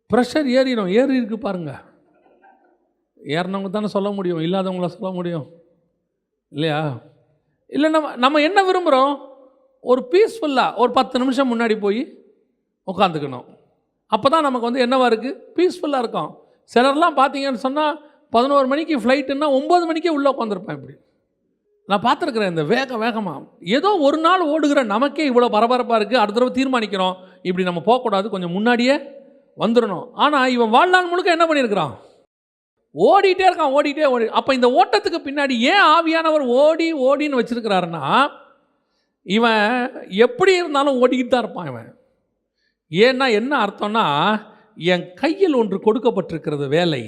ப்ரெஷர் ஏறி இருக்கு பாருங்க. ஏறினவங்க தானே சொல்ல முடியும், இல்லாதவங்கள சொல்ல முடியும் இல்லையா? இல்லை நம்ம என்ன விரும்புகிறோம்? ஒரு பீஸ்ஃபுல்லாக ஒரு 10 நிமிஷம் முன்னாடி போய் உட்காந்துக்கணும். அப்போ தான் நமக்கு என்னவாக இருக்குது, பீஸ்ஃபுல்லாக இருக்கும். சிலர்லாம் பார்த்தீங்கன்னு சொன்னால் 11 மணிக்கு ஃப்ளைட்டுன்னா 9 மணிக்கே உள்ளே உட்காந்துருப்பேன். இப்படி நான் பார்த்துருக்குறேன். இந்த வேகமாக ஏதோ ஒரு நாள் ஓடுகிற நமக்கே இவ்வளோ பரபரப்பாக இருக்குது. அடுத்த தடவை தீர்மானிக்கிறோம், இப்படி நம்ம போகக்கூடாது, கொஞ்சம் முன்னாடியே வந்துடணும். ஆனால் இவன் வாழ்நாள் முழுக்க என்ன பண்ணியிருக்கிறான்? ஓடிட்டே இருக்கான். அப்போ இந்த ஓட்டத்துக்கு பின்னாடி ஏன் ஆவியானவர் ஓடின்னு வச்சுருக்கிறாருன்னா, இவன் எப்படி இருந்தாலும் ஓடிக்கிட்டு தான் இருப்பான் இவன். ஏன்னா என்ன அர்த்தம்னா, என் கையில் ஒன்று கொடுக்கப்பட்டிருக்கிறது வேலை,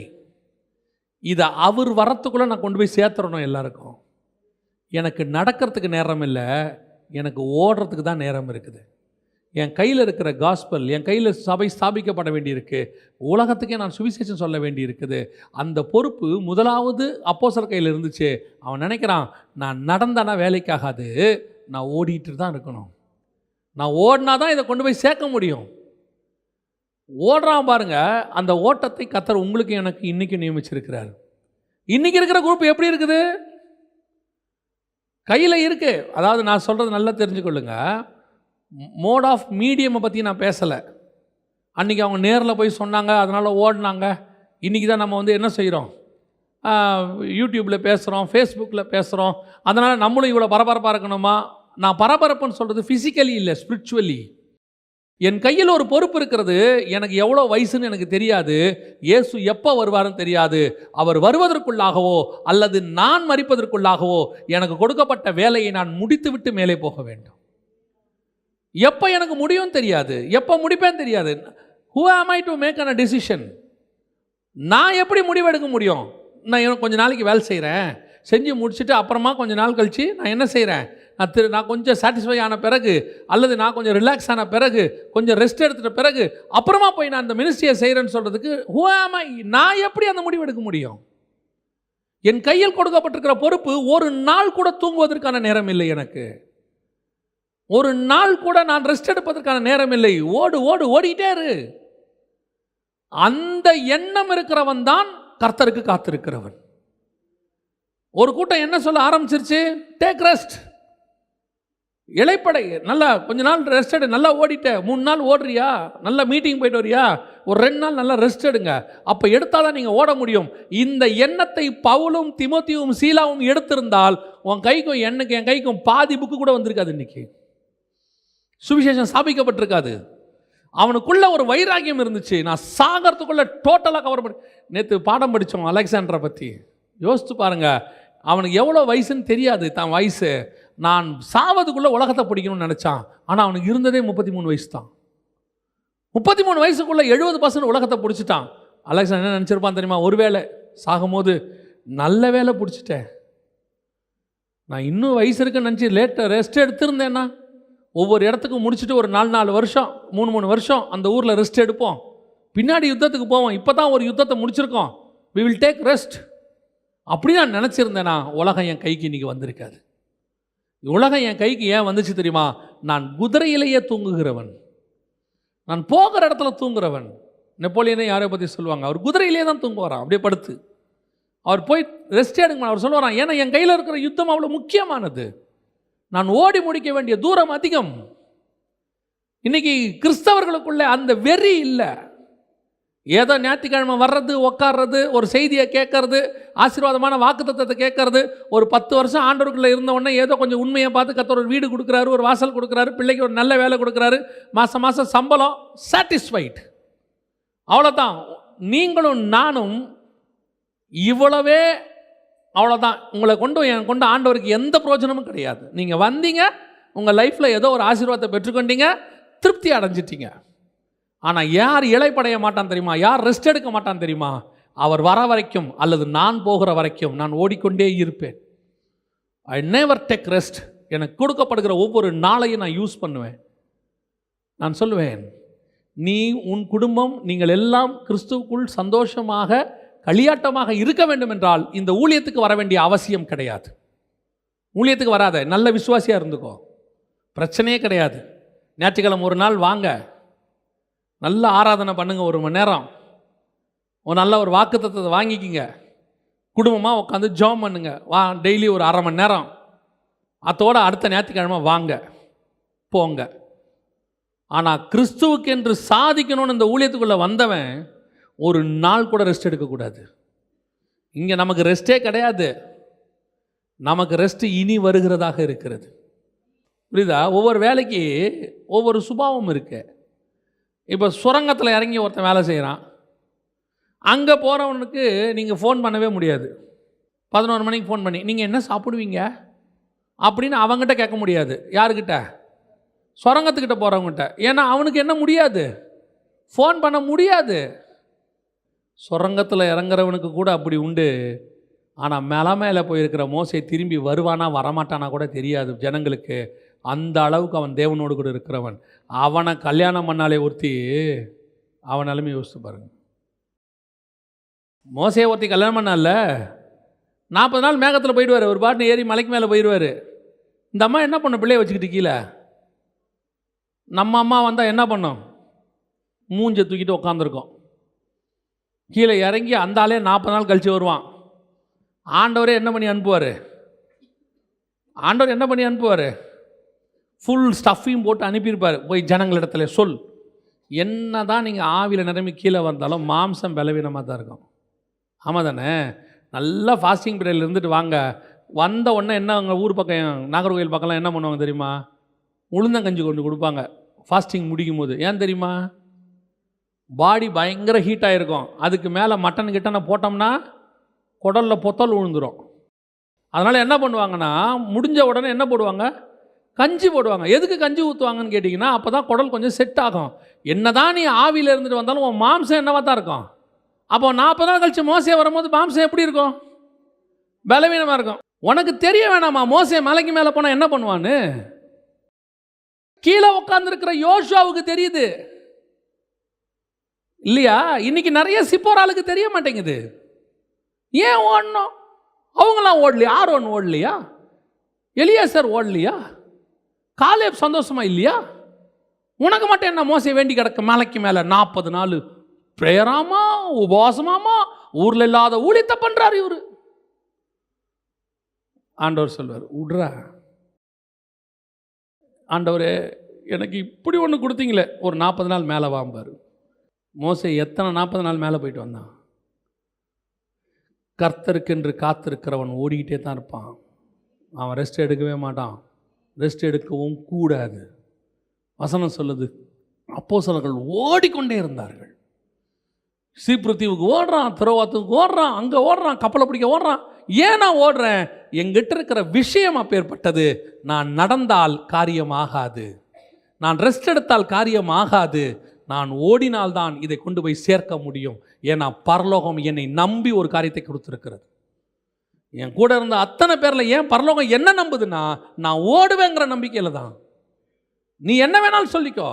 இதை அவர் வரத்துக்குள்ளே நான் கொண்டு போய் சேர்த்துடணும் எல்லாருக்கும். எனக்கு நடக்கிறதுக்கு நேரம் இல்லை, எனக்கு ஓடுறதுக்கு தான் நேரம் இருக்குது. என் கையில் இருக்கிற காஸ்பல், என் கையில் சபை ஸ்தாபிக்கப்பட வேண்டியிருக்கு, உலகத்துக்கே நான் சுவிசேஷம் சொல்ல வேண்டி இருக்குது. அந்த பொறுப்பு முதலாவது அப்போஸ்தலர் கையில் இருந்துச்சு. அவன் நினைக்கிறான், நான் நடந்தானா வேலைக்காகாது, நான் ஓடிட்டு தான் இருக்கணும். நான் ஓடினா தான் இதை கொண்டு போய் சேர்க்க முடியும். ஓடுறான் பாருங்க. அந்த ஓட்டத்தை கர்த்தர் உங்களுக்கு எனக்கு இன்னைக்கு நியமிச்சிருக்கிறார். இன்னைக்கு இருக்கிற குரூப் எப்படி இருக்குது? கையில் இருக்கு. அதாவது நான் சொல்கிறது நல்லா தெரிஞ்சுக்கொள்ளுங்க. மோட் ஆஃப் மீடியமை பற்றி நான் பேசலை. அன்றைக்கி அவங்க நேரில் போய் சொன்னாங்க, அதனால் ஓடினாங்க. இன்றைக்கி தான் நம்ம என்ன செய்கிறோம், யூடியூப்பில் பேசுகிறோம், ஃபேஸ்புக்கில் பேசுகிறோம். அதனால் நம்மளும் இவ்வளோ பரபரப்பாக இருக்கணுமா? நான் பரபரப்புன்னு சொல்கிறது ஃபிசிக்கலி இல்லை, ஸ்பிரிச்சுவலி. என் கையில் ஒரு பொறுப்பு இருக்கிறது. எனக்கு எவ்வளோ வயசுன்னு எனக்கு தெரியாது, இயேசு எப்போ வருவாருன்னு தெரியாது. அவர் வருவதற்குள்ளாகவோ அல்லது நான் மரிப்பதற்குள்ளாகவோ எனக்கு கொடுக்கப்பட்ட வேலையை நான் முடித்துவிட்டு மேலே போக வேண்டும். எப்போ எனக்கு முடியும் தெரியாது, எப்போ முடிப்பேன்னு தெரியாது. Who am I to make a decision? நான் எப்படி முடிவெடுக்க முடியும்? நான் கொஞ்ச நாளைக்கு வேலை செய்கிறேன், செஞ்சு முடிச்சுட்டு அப்புறமா கொஞ்ச நாள் கழித்து நான் என்ன செய்கிறேன், நான் கொஞ்சம் சாட்டிஸ்ஃபை ஆன பிறகு அல்லது நான் கொஞ்சம் ரிலாக்ஸ் ஆன பிறகு கொஞ்சம் ரெஸ்ட் எடுத்துட்ட பிறகு அப்புறமா போய் நான் அந்த மினிஸ்ட்ரியை செய்கிறேன்னு சொல்கிறதுக்கு who am I? நான் எப்படி அந்த முடிவு எடுக்க முடியும்? என் கையில் கொடுக்கப்பட்டிருக்கிற பொறுப்பு. ஒரு நாள் கூட தூங்குவதற்கான நேரம் இல்லை எனக்கு. ஒரு நாள் கூட நான் ரெஸ்ட் எடுப்பதற்கான நேரம் இல்லை. ஓடிட்டே இரு. அந்த எண்ணம் இருக்கிறவன் தான் கர்த்தருக்கு காத்திருக்கிறவன். ஒரு கூட்டம் என்ன சொல்ல ஆரம்பிச்சிருச்சு, டேக் ரெஸ்ட், இளைப்படை, நல்லா கொஞ்ச நாள் ரெஸ்ட் எடு. நல்லா ஓடிட்ட, 3 நாள் ஓடுறியா, நல்லா மீட்டிங் போயிட்டு வரியா, ஒரு 2 நாள் நல்லா ரெஸ்ட் எடுங்க, அப்போ எடுத்தாதான் நீங்கள் ஓட முடியும். இந்த எண்ணத்தை பவுலும் தீமோத்தேயுவும் சீலாவும் எடுத்திருந்தால் உன் கைக்கும் என் கைக்கும் பாதி புக்கு கூட வந்திருக்காது. இன்னைக்கு சுவிசேஷம் ஸ்தாபிக்கப்பட்டிருக்காது. அவனுக்குள்ள ஒரு வைராகியம் இருந்துச்சு. நான் சாகிறதுக்குள்ள டோட்டலாக கவர் பண்ணி. நேற்று பாடம் படித்தோம் அலெக்சாண்டரை பற்றி. யோசித்து பாருங்க, அவனுக்கு எவ்வளோ வயசுன்னு தெரியாது. தான் வயசு நான் சாவதுக்குள்ளே உலகத்தை பிடிக்கணும்னு நினச்சான். ஆனால் அவனுக்கு இருந்ததே 33 வயசு தான். 33 வயசுக்குள்ளே 70% உலகத்தை பிடிச்சிட்டான். அலெக்சாண்டர் என்ன நினச்சிருப்பான் தெரியுமா? ஒருவேளை சாகும்போது நல்ல வேலை பிடிச்சிட்டேன், நான் இன்னும் வயசு இருக்குன்னு நினச்சி ரெஸ்ட் எடுத்திருந்தேன்னா ஒவ்வொரு இடத்துக்கும் முடிச்சுட்டு ஒரு 4 வருஷம் 3 வருஷம் அந்த ஊரில் ரெஸ்ட் எடுப்போம், பின்னாடி யுத்தத்துக்கு போவோம். இப்போ தான் ஒரு யுத்தத்தை முடிச்சிருக்கோம், we will take rest. அப்படி நான் நினச்சிருந்தேன்னா உலகம் என் கைக்கு இன்றைக்கி வந்திருக்காது. உலகம் என் கைக்கு ஏன் வந்துச்சு தெரியுமா? நான் குதிரையிலேயே தூங்குகிறவன், நான் போகிற இடத்துல தூங்குறவன். நெப்போலியனை யாரை பற்றி சொல்லுவாங்க, அவர் குதிரையிலே தான் தூங்குவாராம், அப்படியே படுத்து. அவர் போய் ரெஸ்ட் எடுக்கணும் அவர் சொல்லுவாராம். ஏன்னா என் கையில் இருக்கிற யுத்தம் அவ்வளோ முக்கியமானது, நான் ஓடி முடிக்க வேண்டிய தூரம் அதிகம். இன்னைக்கு கிறிஸ்தவர்களுக்குள்ள அந்த வெறி இல்லை. ஏதோ ஞாயிற்றுக்கிழமை வர்றது, உட்கார்றது, ஒரு செய்தியை கேட்கறது, ஆசீர்வாதமான வாக்குத்தத்தத்தை கேட்கறது, ஒரு 10 வருஷம் ஆண்டவருக்குள்ளே இருந்த உடனே ஏதோ கொஞ்சம் உண்மையை பார்த்து கர்த்தர் ஒரு வீடு கொடுக்குறாரு, ஒரு வாசல் கொடுக்குறாரு, பிள்ளைக்கு ஒரு நல்ல வேலை கொடுக்குறாரு, மாதம் சம்பளம், சாட்டிஸ்ஃபைட், அவ்வளோதான். நீங்களும் நானும் இவ்வளவே, அவ்வளோதான். உங்களை கொண்டு ஆண்டவருக்கு எந்த பிரயோஜனமும் கிடையாது. நீங்கள் வந்தீங்க, உங்கள் லைஃப்பில் ஏதோ ஒரு ஆசீர்வாதத்தை பெற்றுக்கொண்டீங்க, திருப்தி அடைஞ்சிட்டீங்க. ஆனால் யார் இளைப்படைய மாட்டான் தெரியுமா? யார் ரெஸ்ட் எடுக்க மாட்டான் தெரியுமா? அவர் வர வரைக்கும் அல்லது நான் போகிற வரைக்கும் நான் ஓடிக்கொண்டே இருப்பேன். I never take rest. எனக்கு கொடுக்கப்படுகிற ஒவ்வொரு நாளையும் நான் யூஸ் பண்ணுவேன். நான் சொல்லுவேன், நீ உன் குடும்பம் நீங்கள் எல்லாம் கிறிஸ்துவுக்குள் சந்தோஷமாக களியாட்டமாக இருக்க வேண்டும் என்றால் இந்த ஊழியத்துக்கு வர வேண்டிய அவசியம் கிடையாது. ஊழியத்துக்கு வராத, நல்ல விசுவாசியாக இருந்துக்கோ, பிரச்சனையே கிடையாது. ஞாயிற்றுக்கிழமை ஒரு நாள் வாங்க, நல்ல ஆராதனை பண்ணுங்க, 1 மணி நேரம், ஒரு நல்ல ஒரு வாக்குத்தத்தத்தை வாங்கிக்கிங்க, குடும்பமாக உட்காந்து ஜெபம் பண்ணுங்க, டெய்லி ஒரு 1/2 மணி நேரம். அதோட அடுத்த ஞாயிற்றுக்கிழமை வாங்க போங்க. ஆனால் கிறிஸ்துவுக்கு என்று சாதிக்கணும்னு இந்த ஊழியத்துக்குள்ளே வந்தவன் ஒரு நாள் கூட ரெஸ்ட் எடுக்கக்கூடாது. இங்கே நமக்கு ரெஸ்ட்டே கிடையாது, நமக்கு ரெஸ்ட்டு இனி வருகிறதாக இருக்கிறது. புரியுதா? ஒவ்வொரு வேலைக்கு ஒவ்வொரு சுபாவம் இருக்கு. இப்போ சுரங்கத்தில் இறங்கி ஒருத்தன் வேலை செய்கிறான், அங்கே போகிறவனுக்கு நீங்கள் ஃபோன் பண்ணவே முடியாது. 11 மணிக்கு ஃபோன் பண்ணி நீங்கள் என்ன சாப்பிடுவீங்க அப்படின்னு அவங்ககிட்ட கேட்க முடியாது. யாருக்கிட்ட? சுரங்கத்துக்கிட்ட போகிறவங்ககிட்ட. ஏன்னா அவனுக்கு என்ன முடியாது, ஃபோன் பண்ண முடியாது. சுரங்கத்தில் இறங்குறவனுக்கு கூட அப்படி உண்டு. ஆனால் மேலே போயிருக்கிற மோசே திரும்பி வருவானா வரமாட்டானா கூட தெரியாது ஜனங்களுக்கு. அந்த அளவுக்கு அவன் தேவனோடு கூட இருக்கிறவன். அவனை கல்யாணம் பண்ணாலே ஒருத்தி, அவன் நிலைமை யோசித்து பாருங்க. மோசையை ஒருத்தி கல்யாணம் பண்ணால 40 நாள் மேகத்தில் போயிடுவார், ஒரு பாட்டு ஏறி மலைக்கு மேலே போயிடுவார். இந்த அம்மா என்ன பண்ணும், பிள்ளைய வச்சுக்கிட்டு கீழே. நம்ம அம்மா வந்தால் என்ன பண்ணோம், மூஞ்சை தூக்கிட்டு உட்காந்துருக்கோம். கீழே இறங்கி அந்த ஆளே 40 நாள் கழித்து வருவான். ஆண்டவரே என்ன பண்ணி அனுப்புவார்? ஆண்டவர் என்ன பண்ணி அனுப்புவார்? ஃபுல் ஸ்டஃப்பையும் போட்டு அனுப்பியிருப்பார். போய் ஜனங்களிடத்துல சொல், என்ன தான் நீங்கள் ஆவியில் நிரம்பி கீழே வந்தாலும் மாம்சம் பலவீனமாக தான் இருக்கும். ஆமாம் தானே? நல்லா ஃபாஸ்டிங் பீரியடில் இருந்துட்டு வாங்க. வந்த உடனே என்ன, அவங்க ஊர் பக்கம் நாகர்கோவில் பக்கம்லாம் என்ன பண்ணுவாங்க தெரியுமா? உளுந்தங்கஞ்சி கொண்டு கொடுப்பாங்க ஃபாஸ்டிங் முடிக்கும் போது. ஏன் தெரியுமா? பாடி பயங்கர ஹீட்டாக இருக்கும். அதுக்கு மேலே மட்டன் கிட்டனை போட்டோம்னா குடலில் பொத்தல் விழுந்துடும். அதனால் என்ன பண்ணுவாங்கன்னா, முடிஞ்ச உடனே என்ன போடுவாங்க, கஞ்சி போடுவாங்க. எதுக்கு கஞ்சி ஊற்றுவாங்கன்னு கேட்டிங்கன்னா, அப்போ தான் குடல் கொஞ்சம் செட் ஆகும். என்ன தான் நீ ஆவியில் இருந்துட்டு வந்தாலும் உன் மாம்சம் என்னவாக தான் இருக்கும். அப்போ 40 நாள் கழிச்சு மோசே வரும்போது மாம்சம் எப்படி இருக்கும்? பலவீனமாக இருக்கும். உனக்கு தெரிய வேணாமா மோசே மலைக்கு மேலே போனால் என்ன பண்ணுவான்னு? கீழே உட்காந்துருக்கிற யோசுவாவுக்கு தெரியுது இல்லையா? இன்னைக்கு நிறைய சிப்போராளுக்கு தெரிய மாட்டேங்குது. ஏன் ஓடணும்? அவங்களாம் ஓடலையா? ஆரோன் ஓடலையா? எலியாசர் ஓடலையா? காலேப் சந்தோஷமா இல்லையா? உனக்கு மட்டும் என்ன மோசே வேண்டி கிடக்க மலைக்கு மேலே 40 நாள் பிரேயராமா உபவாசமாமா ஊரில் இல்லாத ஊழியத்தை பண்ணுறாரு இவர். ஆண்டவர் சொல்வார், விட்றா ஆண்டவரே, எனக்கு இப்படி ஒன்று கொடுத்தீங்களே, ஒரு 40 நாள் மேலே வாம்பார். மோசே எத்தனை 40 நாள் மேலே போயிட்டு வந்தான்? கர்த்தருக்கென்று காத்திருக்கிறவன் ஓடிக்கிட்டே தான் இருப்பான். அவன் ரெஸ்ட் எடுக்கவே மாட்டான், ரெஸ்ட் எடுக்கவும் கூடாது. வசனம் சொல்லுது, அப்போஸ்தலர்கள் ஓடிக்கொண்டே இருந்தார்கள். சீப்ரு தீவுக்கு ஓடுறான், திரோவாத்துக்கு ஓடுறான், அங்கே ஓடுறான், கப்பலை பிடிக்க ஓடுறான். ஏன் நான் ஓடுறேன்? எங்கிட்ட இருக்கிற விஷயம் அப்பேற்பட்டது. நான் நடந்தால் காரியம் ஆகாது, நான் ரெஸ்ட் எடுத்தால் காரியம் ஆகாது, நான் ஓடினால்தான் இதை கொண்டு போய் சேர்க்க முடியும். ஏன்னா பரலோகம் என்னை நம்பி ஒரு காரியத்தை கொடுத்துருக்கிறது. என் கூட இருந்த அத்தனை பேரில் ஏன் பரலோகம் என்ன நம்புதுன்னா, நான் ஓடுவேங்கிற நம்பிக்கையில் தான். நீ என்ன வேணாலும் சொல்லிக்கோ,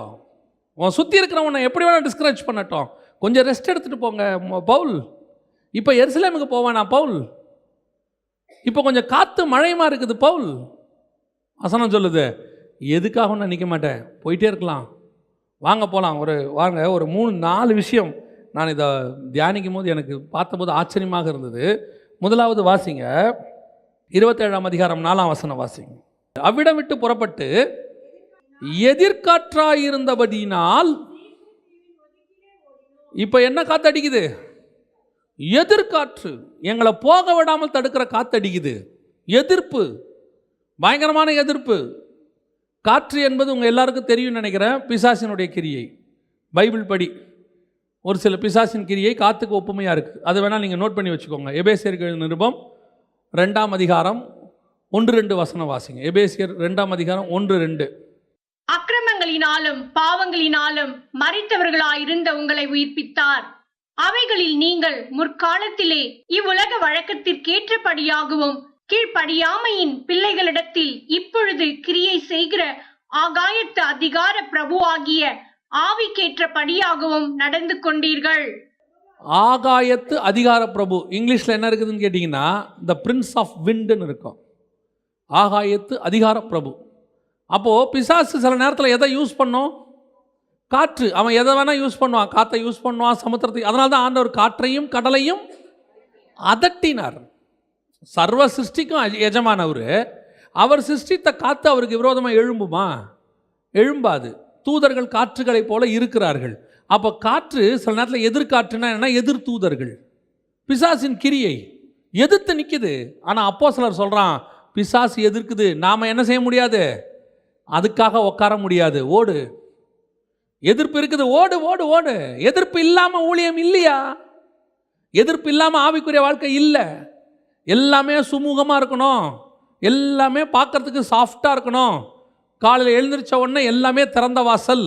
உன் சுற்றி இருக்கிறவனை எப்படி வேணாலும் டிஸ்கரேஜ் பண்ணட்டும், கொஞ்சம் ரெஸ்ட் எடுத்துகிட்டு போங்க பவுல். இப்போ எருசலேமுக்கு போவேனா பவுல்? இப்போ கொஞ்சம் காற்று மழையுமா இருக்குது பவுல். வசனம் சொல்லுது, எதுக்காக நான் நிற்க மாட்டேன், போயிட்டே இருக்கலாம், வாங்க போகலாம். வாங்க ஒரு 3-4 விஷயம் நான் இதை தியானிக்கும் போது எனக்கு பார்த்தபோது ஆச்சரியமாக இருந்தது. முதலாவது வாசிங்க, 27ஆம் அதிகாரம் 4ஆம் வசனம் வாசிங்க. அவ்விடம் விட்டு புறப்பட்டு எதிர்காற்றாயிருந்தபடியினால், இப்போ என்ன காத்தடிக்குது? எதிர்காற்று, எங்களை போக விடாமல் தடுக்கிற காத்தடிக்குது. எதிர்ப்பு, பயங்கரமான எதிர்ப்பு. காற்று என்பது உங்கள் எல்லாருக்கும் தெரியும் நினைக்கிறேன், பிசாசினுடைய கிரியை. பைபிள் படி ஒரு சில பிசாசின் கிரியை காத்துக்கு ஒப்புமையாக இருக்குது. அது வேணால் நீங்கள் நோட் பண்ணி வச்சுக்கோங்க. எபேசியர்கள் நிருபம் 2ஆம் அதிகாரம் 1-2 வசனம் வாசிங்க. எபேசியர் 2ஆம் அதிகாரம் 1-2. அக்கிரமங்களினாலும் பாவங்களினாலும் மரித்தவர்களாயிருந்த உங்களை உயிர்ப்பித்தார். அவைகளில் நீங்கள் முற்காலத்திலே இவ்வுலக வழக்கத்திற்கேற்றபடியாகவும் கீழ்ப்படியாமையின் பிள்ளைகளிடத்தில் இப்பொழுது கிரியை செய்கிற ஆகாயத்து அதிகார பிரபுவாகிய ஆவிக்கேற்றபடியாகவும் நடந்து கொண்டீர்கள். ஆகாயத்து அதிகார பிரபு, இங்கிலீஷில் என்ன இருக்குதுன்னு கேட்டிங்கன்னா த பிரின்ஸ் ஆஃப் விண்டுன்னு இருக்கும். ஆகாயத்து அதிகார பிரபு. அப்போது பிசாசு சில நேரத்தில் எதை யூஸ் பண்ணோம்? காற்று. அவன் எதை வேணால் யூஸ் பண்ணுவான், காற்றை யூஸ் பண்ணுவான், சமுத்திரத்தை. அதனால தான் ஆண்டவர் காற்றையும் கடலையும் அதட்டினார். சர்வ சிருஷ்டிக்கும் எஜமானவர். அவர் சிருஷ்டித்த காற்று அவருக்கு விரோதமாக எழும்புமா? எழும்பாது. தூதர்கள் காற்றுகளைப் போல இருக்கிறார்கள். அப்போ காற்று சில நேரத்தில் எதிர்காற்றுனா என்ன? எதிர் தூதர்கள். பிசாசின் கிரியை எதிர்த்து நிற்குது. ஆனால் அப்போஸ்தலர் சொல்கிறான், பிசாசு எதிர்க்குது, நாம் என்ன செய்ய முடியாது, அதுக்காக உட்கார முடியாது, ஓடு. எதிர்ப்பு இருக்குது, ஓடு ஓடு ஓடு. எதிர்ப்பு இல்லாமல் ஊழியம் இல்லையா? எதிர்ப்பு இல்லாமல் ஆவிக்குரிய வாழ்க்கை இல்லை. எல்லாமே சுமூகமாக இருக்கணும், எல்லாமே பார்க்கறதுக்கு சாஃப்டாக இருக்கணும். காலையில் எழுந்திரிச்ச உடனே எல்லாமே திறந்த வாசல்,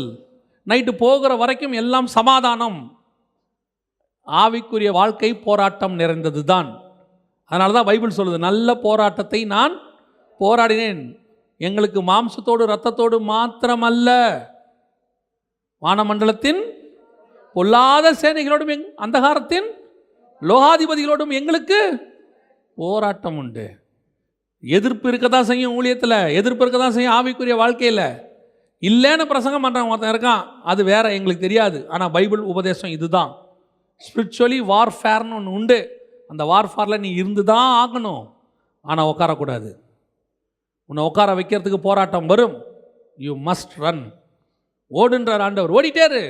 நைட்டு போகிற வரைக்கும் எல்லாம் சமாதானம். ஆவிக்குரிய வாழ்க்கை போராட்டம் நிறைந்தது தான். அதனால தான் பைபிள் சொல்லுது, நல்ல போராட்டத்தை நான் போராடினேன். எங்களுக்கு மாம்சத்தோடு இரத்தத்தோடு மாத்திரமல்ல, வானமண்டலத்தின் பொல்லாத சேனைகளோடும் அந்தகாரத்தின் லோகாதிபதிகளோடும் எங்களுக்கு போராட்டம் உண்டு. எதிர்ப்பு இருக்க தான் செய்யும் ஊழியத்தில், எதிர்ப்பு இருக்க தான் செய்யும் ஆவிக்குரிய வாழ்க்கையில். இல்லைன்னு பிரசங்கம் பண்ணுறவங்க ஒருத்தன் இருக்கான், அது வேற, எங்களுக்கு தெரியாது. ஆனால் பைபிள் உபதேசம் இதுதான். ஸ்பிரிச்சுவலி வார்ஃபேர்னு ஒன்று உண்டு. அந்த வார்ஃபேரில் நீ இருந்து தான் ஆகணும். ஆனால் உட்காரக்கூடாது. உன்னை உட்கார வைக்கிறதுக்கு போராட்டம் வரும். You must run. ஓடுன்றார் ஆண்டவர், ஓடிட்டேரு.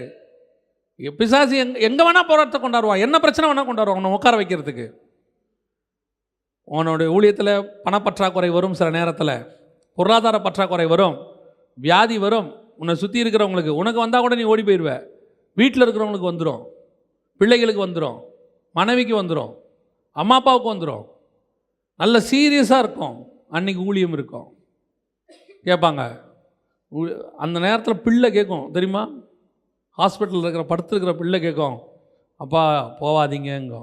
பிசாசு எங்கே வேணால் போராட்டத்தை கொண்டாடுவான், என்ன பிரச்சனை வேணால் கொண்டாடுவான் உன்னை உட்கார வைக்கிறதுக்கு. உன்னோடைய ஊழியத்தில் பணப்பற்றாக்குறை வரும், சில நேரத்தில் பொருளாதார பற்றாக்குறை வரும், வியாதி வரும். உன்னை சுற்றி இருக்கிறவங்களுக்கு, உனக்கு வந்தால் கூட நீ ஓடி போயிடுவ. வீட்டில் இருக்கிறவங்களுக்கு வந்துடும், பிள்ளைகளுக்கு வந்துடும், மனைவிக்கு வந்துடும், அம்மா அப்பாவுக்கு வந்துடும். நல்ல சீரியஸாக இருக்கும். அன்றைக்கி ஊழியம் இருக்கும். கேட்பாங்க, அந்த நேரத்தில் பிள்ளை கேட்கும் தெரியுமா? ஹாஸ்பிட்டலில் இருக்கிற படுத்துருக்கிற பிள்ளை கேட்கும், அப்பா போவாதீங்கங்கோ.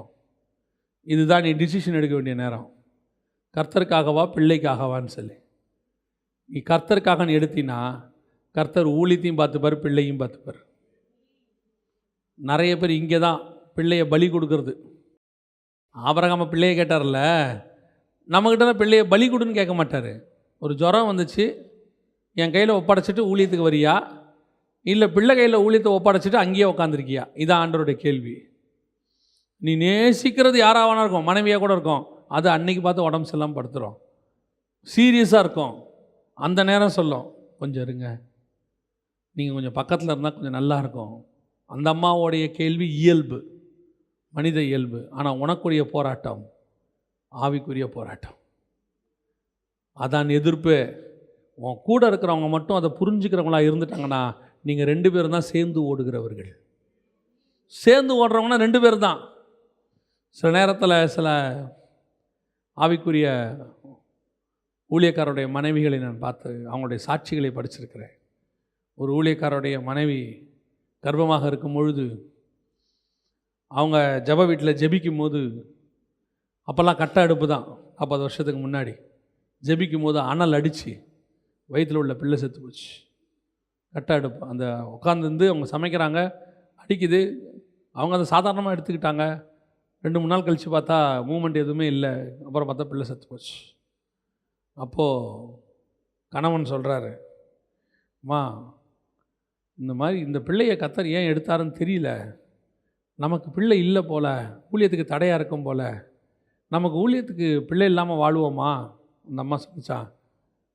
இதுதான் நீ டிசிஷன் எடுக்க வேண்டிய நேரம். கர்த்தருக்காகவா பிள்ளைக்காகவான்னு சொல்லி. நீ கர்த்தருக்காக நீ எடுத்தினா கர்த்தர் ஊழியத்தையும் பார்த்துப்பார், பிள்ளையும் பார்த்துப்பார். நிறைய பேர் இங்கே தான் பிள்ளையை பலி கொடுக்கறது. ஆபிரகாம் பிள்ளையை கேட்டார்ல, நம்மக்கிட்ட தான் பிள்ளையை பலி கொடுன்னு கேட்க மாட்டார். ஒரு ஜுரம் வந்துச்சு, என் கையில் ஒப்படைச்சிட்டு ஊழியத்துக்கு வரியா, இல்லை பிள்ளை கையில் ஊழியத்தை ஒப்படைச்சிட்டு அங்கேயே உட்காந்துருக்கியா? இதான் ஆண்டவருடைய கேள்வி. நீ நேசிக்கிறது யாராவனா இருக்கும், மனைவியாக கூட இருக்கும், அது அன்னைக்கு பார்த்து உடம்பு செல்லாமல் படுத்துகிறோம், சீரியஸாக இருக்கும். அந்த நேரம் சொல்லும், கொஞ்சம் இருங்க, நீங்கள் கொஞ்சம் பக்கத்தில் இருந்தால் கொஞ்சம் நல்லா இருக்கும். அந்த அம்மாவோடைய கேள்வி இயல்பு, மனித இயல்பு. ஆனால் உனக்குரிய போராட்டம் ஆவிக்குரிய போராட்டம். அதான் எதிர்ப்பு. உன் கூட இருக்கிறவங்க மட்டும் அதை புரிஞ்சுக்கிறவங்களா இருந்துட்டாங்கன்னா நீங்கள் 2 பேரும் தான் சேர்ந்து ஓடுகிறவர்கள். சேர்ந்து ஓடுறவங்கன்னா 2 பேர் தான். சில நேரத்தில் சில ஆவிக்குரிய ஊழியக்காரருடைய மனைவிகளை நான் பார்த்து அவங்களுடைய சாட்சிகளை படிச்சிருக்கிறேன். ஒரு ஊழியக்காரருடைய மனைவி கர்ப்பமாக இருக்கும் பொழுது அவங்க ஜெப வீட்டில் ஜெபிக்கும் போது, அப்போல்லாம் கட்ட அடுப்பு தான், 40 வருஷத்துக்கு முன்னாடி ஜெபிக்கும் போது அனல் அடித்து வயிற்றில் உள்ள பிள்ளை செத்து போச்சு. கட்ட அடுப்பு அந்த உட்காந்துருந்து அவங்க சமைக்கிறாங்க, அடிக்குது. அவங்க அதை சாதாரணமாக எடுத்துக்கிட்டாங்க. 2-3 நாள் கழித்து பார்த்தா மூமெண்ட் எதுவுமே இல்லை. அப்புறம் பார்த்தா பிள்ளை செத்து போச்சு. அப்போது கணவன் சொல்கிறாரு, அம்மா இந்த மாதிரி இந்த பிள்ளையை கர்த்தர் ஏன் எடுத்தாருன்னு தெரியல, நமக்கு பிள்ளை இல்லை போல், ஊழியத்துக்கு தடையாக இருக்கும் போல், நமக்கு ஊழியத்துக்கு பிள்ளை இல்லாமல் வாழுவோமா? அந்த அம்மா சொல்லிச்சா,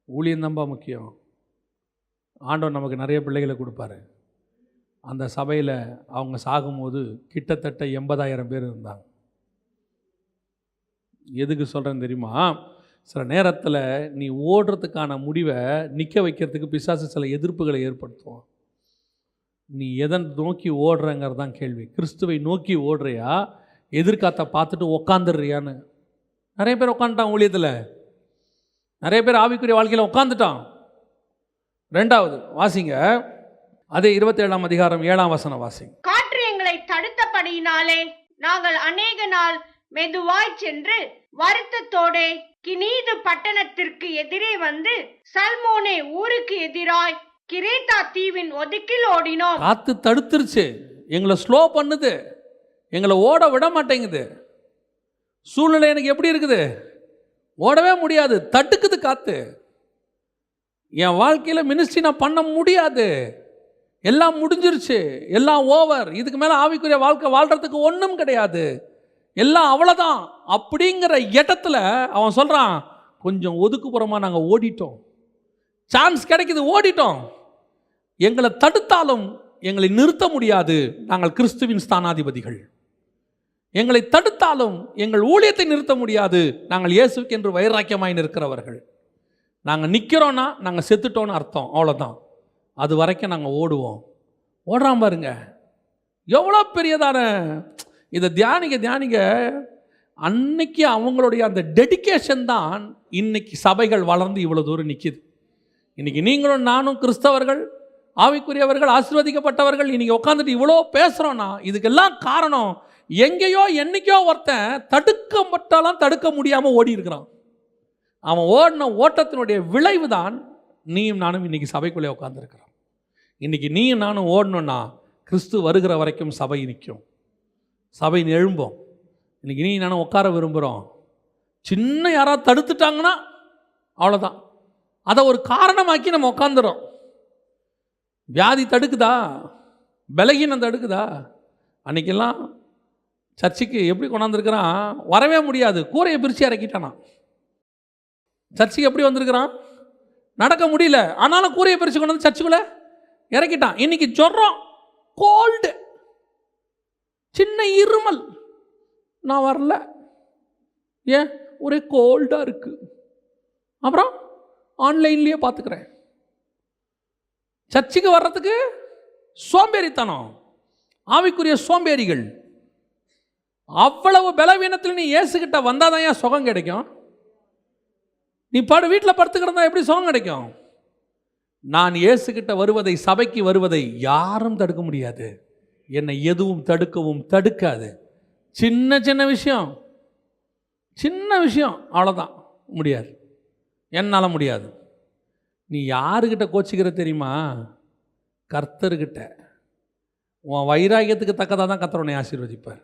ஊழியம்தான்ப்பா முக்கியம், ஆண்டவர் நமக்கு நிறைய பிள்ளைகளை கொடுப்பாரு. அந்த சபையில் அவங்க சாகும்போது கிட்டத்தட்ட 80,000 பேர் இருந்தாங்க. எதுக்கு சொல்கிறேன்னு தெரியுமா? சில நேரத்தில் நீ ஓடுறதுக்கான முடிவை நிற்க வைக்கிறதுக்கு பிசாசு சில எதிர்ப்புகளை ஏற்படுத்துவோம். நீ எதை நோக்கி ஓடுறங்கிறது தான் கேள்வி. கிறிஸ்துவை நோக்கி ஓடுறியா, எதிர்காத்த பார்த்துட்டு உக்காந்துடுறியான்னு? நிறைய பேர் உட்காந்துட்டான் ஊழியத்தில், நிறைய பேர் ஆவிக்குரிய வாழ்க்கையில் உட்காந்துட்டான். 2வது வாசிங்க, அதே 27ஆம் அதிகாரம் 7ஆம் வசனம் வாசிங்க. காற்று எங்களை தடுத்தபடியினாலே நாங்கள் அநேக நாள் மெதுவாய் சென்று வருத்தத்தோடே கினீது பட்டணத்திற்கு எதிரே வந்து சல்மோனே ஊருக்கு எதிராய் கிரேத்தா தீவின் ஒதுக்கில் ஓடினோம். காத்து தடுத்துருச்சு, எங்களை ஸ்லோ பண்ணுது, எங்களை ஓட விட மாட்டேங்குது. சூழ்நிலை எனக்கு எப்படி இருக்குது? ஓடவே முடியாது, தடுக்குது காத்து. என் வாழ்க்கையில் மினிஸ்ட்ரி நான் பண்ண முடியாது, எல்லாம் முடிஞ்சிருச்சு, எல்லாம் ஓவர், இதுக்கு மேலே ஆவிக்குரிய வாழ்க்கை வாழ்கிறதுக்கு ஒன்றும் கிடையாது, எல்லாம் அவ்வளோதான் அப்படிங்கிற இடத்துல அவன் சொல்கிறான், கொஞ்சம் ஒதுக்குப்புறமாக நாங்கள் ஓடிட்டோம், சான்ஸ் கிடைக்குது, ஓடிட்டோம். எங்களை தடுத்தாலும் எங்களை நிறுத்த முடியாது, நாங்கள் கிறிஸ்துவின் ஸ்தானாதிபதிகள். எங்களை தடுத்தாலும் எங்கள் ஊழியத்தை நிறுத்த முடியாது, நாங்கள் இயேசுக்கு என்று வைராக்கியமாய் நிற்கிறவர்கள். நாங்கள் நிற்கிறோன்னா நாங்கள் செத்துட்டோன்னு அர்த்தம், அவ்வளோதான். அது வரைக்கும் நாங்கள் ஓடுவோம். ஓடுறான் பாருங்க, எவ்வளோ பெரியதான இதை தியானிக்க அன்னைக்கு அவங்களுடைய அந்த டெடிகேஷன் தான் இன்னைக்கு சபைகள் வளர்ந்து இவ்வளோ தூரம் நிற்கிது. இன்றைக்கி நீங்களும் நானும் கிறிஸ்தவர்கள், ஆவிக்குரியவர்கள், ஆசீர்வதிக்கப்பட்டவர்கள் இன்னைக்கு உட்காந்துட்டு இவ்வளோ பேசுகிறோன்னா இதுக்கெல்லாம் காரணம் எங்கேயோ என்னைக்கோ ஒருத்தன் தடுக்கப்பட்டாலும் தடுக்க முடியாமல் ஓடி இருக்கிறான். அவன் ஓடின ஓட்டத்தினுடைய விளைவு தான் நீயும் நானும் இன்றைக்கி சபைக்குள்ளே உட்காந்துருக்கிறோம். இன்றைக்கி நீயும் நானும் ஓடணுன்னா கிறிஸ்து வருகிற வரைக்கும் சபை நிற்கும், சபை எழும்போம். இன்றைக்கி நீ நானும் உட்கார விரும்புகிறோம், சின்ன யாராவது தடுத்துட்டாங்கன்னா அவ்வளோதான், அதை ஒரு காரணமாக்கி நம்ம உட்காந்துறோம். வியாதி தடுக்குதா, பலகீனம் தடுக்குதா? அன்றைக்கெல்லாம் சர்ச்சுக்கு எப்படி கொண்டாந்துருக்கிறான், வரவே முடியாது, கூரையை பிரித்து இறக்கிட்டானா. சர்ச்சுக்கு எப்படி வந்திருக்கிறான், நடக்க முடியல, ஆனாலும் கூரையை பிரித்து கொண்டு வந்து சர்ச்சுக்குள்ளே இறக்கிட்டான். இன்னைக்கு ஜுரம், கோல்டு, சின்ன இருமல், நான் வரல, ஏன் ஒரே கோல்டாக இருக்குது, அப்புறம் ஆன்லைன்லேயே பார்த்துக்கிறேன். சர்ச்சுக்கு வர்றதுக்கு சோம்பேறித்தனம், ஆவிக்குரிய சோம்பேறிகள். அவ்வளவு பலவீனத்தில் நீ இயேசுகிட்ட வந்தாதான் ஏன் சுகம் கிடைக்கும்? நீ வீட்டில் படுத்துக்கிறதா எப்படி சுகம் கிடைக்கும்? நான் இயேசுகிட்ட வருவதை, சபைக்கு வருவதை யாரும் தடுக்க முடியாது, என்னை எதுவும் தடுக்கவும் தடுக்காது. சின்ன சின்ன விஷயம், சின்ன விஷயம், அவ்வளோதான், முடியாது, என்னால் முடியாது. நீ யாருக்கிட்ட கோச்சிக்கிற தெரியுமா? கர்த்தர்கிட்ட. உன் வைராகியத்துக்கு தக்கதாக தான் கர்த்தர் உன்னை ஆசீர்வதிப்பார்.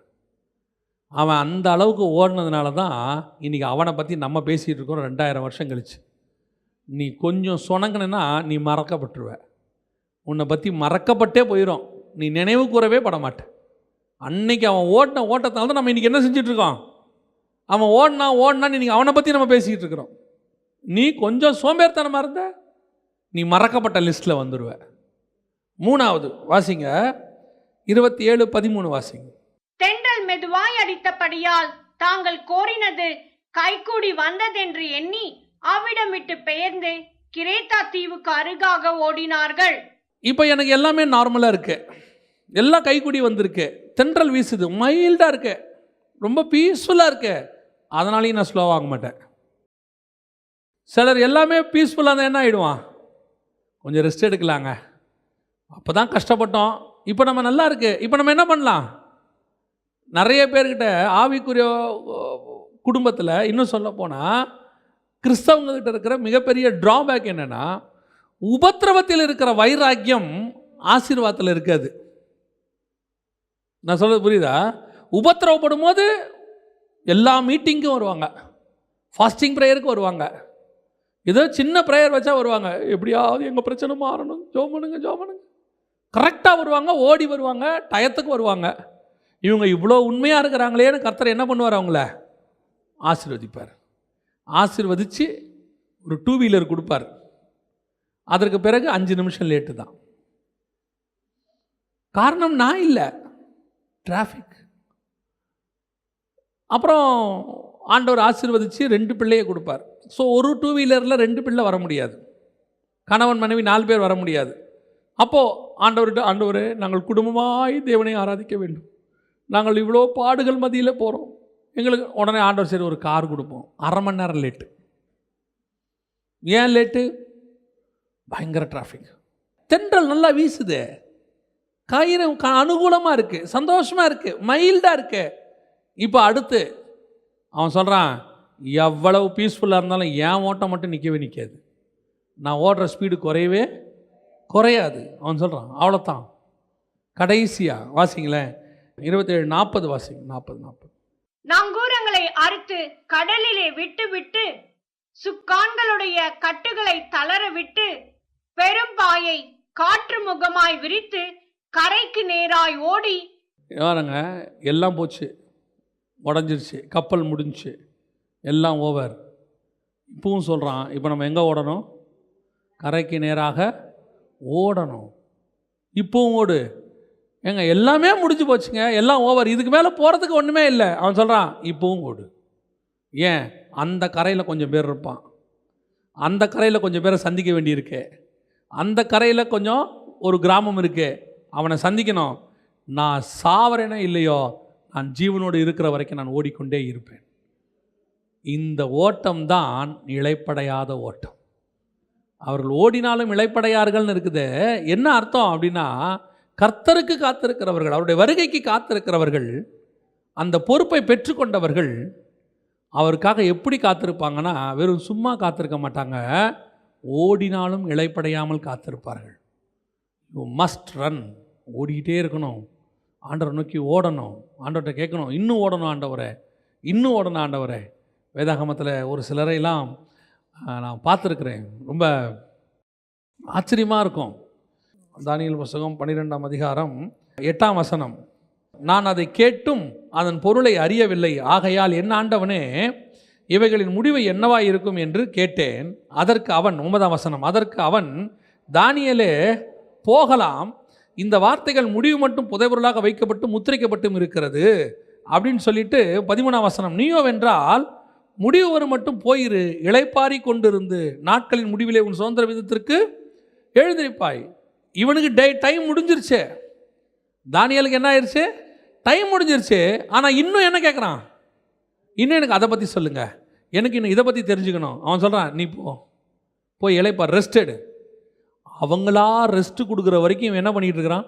அவன் அந்த அளவுக்கு ஓடினதுனால தான் இன்றைக்கி அவனை பற்றி நம்ம பேசிகிட்டு இருக்கோம் 2000 வருஷம் கழிச்சு. நீ கொஞ்சம் சொனங்கினா நீ மறக்கப்பட்டுருவ, உன்னை பற்றி மறக்கப்பட்டே போயிடும், நீ நினைவு கூறவே பட மாட்டேன். அன்னைக்கு அவன் ஓட்டின ஓட்டத்தினால தான் நம்ம இன்றைக்கி என்ன செஞ்சிட்ருக்கோம்? அவன் ஓடினான்னு இன்றைக்கி அவனை பற்றி நம்ம பேசிக்கிட்டு இருக்கிறோம். நீ கொஞ்சம் சோம்பேறித்தனமாக இருந்த நீ மறக்கப்பட்ட லிஸ்ட்டில் வந்துடுவ. 3வது வாசிங்க, 27:13 வாசிங்க. தென்றல் மெதுவாய் அடித்தபடியால் தாங்கள் கோரினது கைகூடி வந்ததென்று எண்ணி அவ்விடம் விட்டு பெயர்ந்து கிரேத்தா தீவுக்கு அருகாக ஓடினார்கள். இப்போ எனக்கு எல்லாமே நார்மலாக இருக்கு, எல்லாம் கைக்குடி வந்திருக்கு, தென்றல் வீசுது, மைல்டாக இருக்கு, ரொம்ப பீஸ்ஃபுல்லாக இருக்கு, அதனாலையும் நான் ஸ்லோவாக மாட்டேன். சிலர் எல்லாமே பீஸ்ஃபுல்லாக இருந்தால் என்ன ஆகிடுவான், கொஞ்சம் ரெஸ்ட் எடுக்கலாங்க, அப்போ தான் கஷ்டப்பட்டோம், இப்போ நம்ம நல்லா இருக்கு, இப்போ நம்ம என்ன பண்ணலாம். நிறைய பேர்கிட்ட ஆவிக்குரிய குடும்பத்தில் இன்னும் சொல்ல போனால் கிறிஸ்தவங்ககிட்ட இருக்கிற மிகப்பெரிய ட்ராபேக் என்னென்னா, உபத்திரவத்தில் இருக்கிற வைராக்கியம் ஆசீர்வாதத்தில் இருக்காது. நான் சொல்கிறது புரியுதா? உபத்திரவப்படும் போது எல்லா மீட்டிங்க்கும் வருவாங்க, ஃபாஸ்டிங் ப்ரேயருக்கு வருவாங்க, ஏதோ சின்ன ப்ரேயர் வச்சா வருவாங்க, எப்படியாவது எங்கள் பிரச்சனை மாறணும், ஜோம் பண்ணுங்க, கரெக்டாக வருவாங்க, ஓடி வருவாங்க, டயத்துக்கு வருவாங்க. இவங்க இவ்வளோ உண்மையாக இருக்கிறாங்களேன்னு கர்த்தர் என்ன பண்ணுவார், அவங்கள ஆசீர்வதிப்பார். ஆசீர்வதித்து ஒரு 2 வீலர் கொடுப்பார். அதற்கு பிறகு 5 நிமிஷம் லேட்டு தான். காரணம் நான் இல்லை, டிராஃபிக். அப்புறம் ஆண்டவர் ஆசீர்வதித்து 2 பிள்ளையை கொடுப்பார். ஸோ ஒரு 2 வீலரில் 2 பிள்ளை வர முடியாது, கணவன் மனைவி 4 பேர் வர முடியாது. அப்போது ஆண்டவரே நாங்கள் குடும்பமாய் தேவனை ஆராதிக்க வேண்டும், நாங்கள் இவ்வளோ பாடுகள் மத்தியில் போகிறோம், எங்களுக்கு உடனே ஆண்டவர் சரி ஒரு கார் கொடுப்போம். 1/2 மணி நேரம் லேட்டு. ஏன் லேட்டு? பயங்கர டிராஃபிக். தென்றல் நல்லா வீசுது, கயிறு அனுகூலமாக இருக்குது, சந்தோஷமாக இருக்குது, மைல்டாக இருக்கு. இப்போ அடுத்து அவன் சொல்கிறான், எவ்வளவு பீஸ்ஃபுல்லாக இருந்தாலும் என் ஓட்டம் மட்டும் நிற்கவே நிற்காது, நான் ஓடுற ஸ்பீடு குறையவே குறையாது. அவன் சொல்கிறான், அவ்வளோதான். கடைசியாக வாசிங்களேன், 27:40 வாசிங்க. 40. நங்கூரங்களை அறுத்து கடலிலே விட்டு சுக்கான்களுடைய கட்டுகளை தளர விட்டு பெரும்பாயை காற்று முகமாய் விரித்து கரைக்கு நேராய் ஓடி. யாருங்க, எல்லாம் போச்சு, உடஞ்சிருச்சு, கப்பல் முடிஞ்சிச்சு, எல்லாம் ஓவர். இப்பவும் சொல்கிறான், இப்போ நம்ம எங்கே ஓடணும்? கரைக்கு நேராக ஓடணும். இப்பவும் ஓடு. ஏங்க எல்லாமே முடிஞ்சு போச்சுங்க, எல்லாம் ஓவர், இதுக்கு மேலே போகிறதுக்கு ஒன்றுமே இல்லை. அவன் சொல்கிறான், இப்பவும் ஓடு. ஏன்? அந்த கரையில் கொஞ்சம் பேர் இருப்பான், அந்த கரையில் கொஞ்சம் பேரை சந்திக்க வேண்டியிருக்கு, அந்த கரையில் கொஞ்சம் ஒரு கிராமம் இருக்குது, அவனை சந்திக்கணும். நான் சாவரேனே இல்லையோ, நான் ஜீவனோடு இருக்கிற வரைக்கும் நான் ஓடிக்கொண்டே இருப்பேன். இந்த ஓட்டம் தான் இளைப்படையாத ஓட்டம். அவர்கள் ஓடினாலும் இளைப்படையார்கள்னு இருக்குது. என்ன அர்த்தம் அப்படின்னா, கர்த்தருக்கு காத்திருக்கிறவர்கள், அவருடைய வருகைக்கு காத்திருக்கிறவர்கள், அந்த பொறுப்பை பெற்றுக்கொண்டவர்கள் அவருக்காக எப்படி காத்திருப்பாங்கன்னா, வெறும் சும்மா காத்திருக்க மாட்டாங்க, ஓடினாலும் இளைப்படையாமல் காத்திருப்பார்கள். யூ மஸ்ட் ரன், ஓடிக்கிட்டே இருக்கணும், ஆண்டவரை நோக்கி ஓடணும், ஆண்டவர்கிட்ட கேட்கணும், இன்னும் ஓடணும் ஆண்டவரே, இன்னும் ஓடணும் ஆண்டவரே. வேதாகமத்தில் ஒரு சிலரையெல்லாம் நான் பார்த்துருக்குறேன், ரொம்ப ஆச்சரியமாக இருக்கும். தானியேல் புஸ்தகம் 12ஆம் அதிகாரம் 8ஆம் வசனம், நான் அதை கேட்டும் அதன் பொருளை அறியவில்லை, ஆகையால் என் ஆண்டவனே இவைகளின் முடிவு என்னவாய் இருக்கும் என்று கேட்டேன். அதற்கு அவன், 9ஆம் வசனம், அதற்கு அவன், தானியேலே போகலாம், இந்த வார்த்தைகள் முடிவு மட்டும் புதைபொருளாக வைக்கப்பட்டு முத்திரைக்கப்பட்டும் இருக்கிறது அப்படின்னு சொல்லிட்டு 13ஆம் வசனம், நீயோவென்றால் முடிவு வரும் மட்டும் போயிரு, இளைப்பாரி கொண்டிருந்து நாட்களின் முடிவிலே உன் சுதந்திர விதத்திற்கு எழுந்திருப்பாய். இவனுக்கு டைம் முடிஞ்சிருச்சு, தானியேலுக்கு என்ன ஆயிடுச்சு? டைம் முடிஞ்சிருச்சு. ஆனால் இன்னும் என்ன கேட்குறான்? இன்னும் எனக்கு அதை பற்றி சொல்லுங்கள், எனக்கு இன்னும் இதை பற்றி தெரிஞ்சுக்கணும். அவன் சொல்கிறான், நீ போய் இளைப்பார், ரெஸ்ட் எடு. அவங்களா ரெஸ்ட்டு கொடுக்குற வரைக்கும் இவன் என்ன பண்ணிகிட்டு இருக்கிறான்?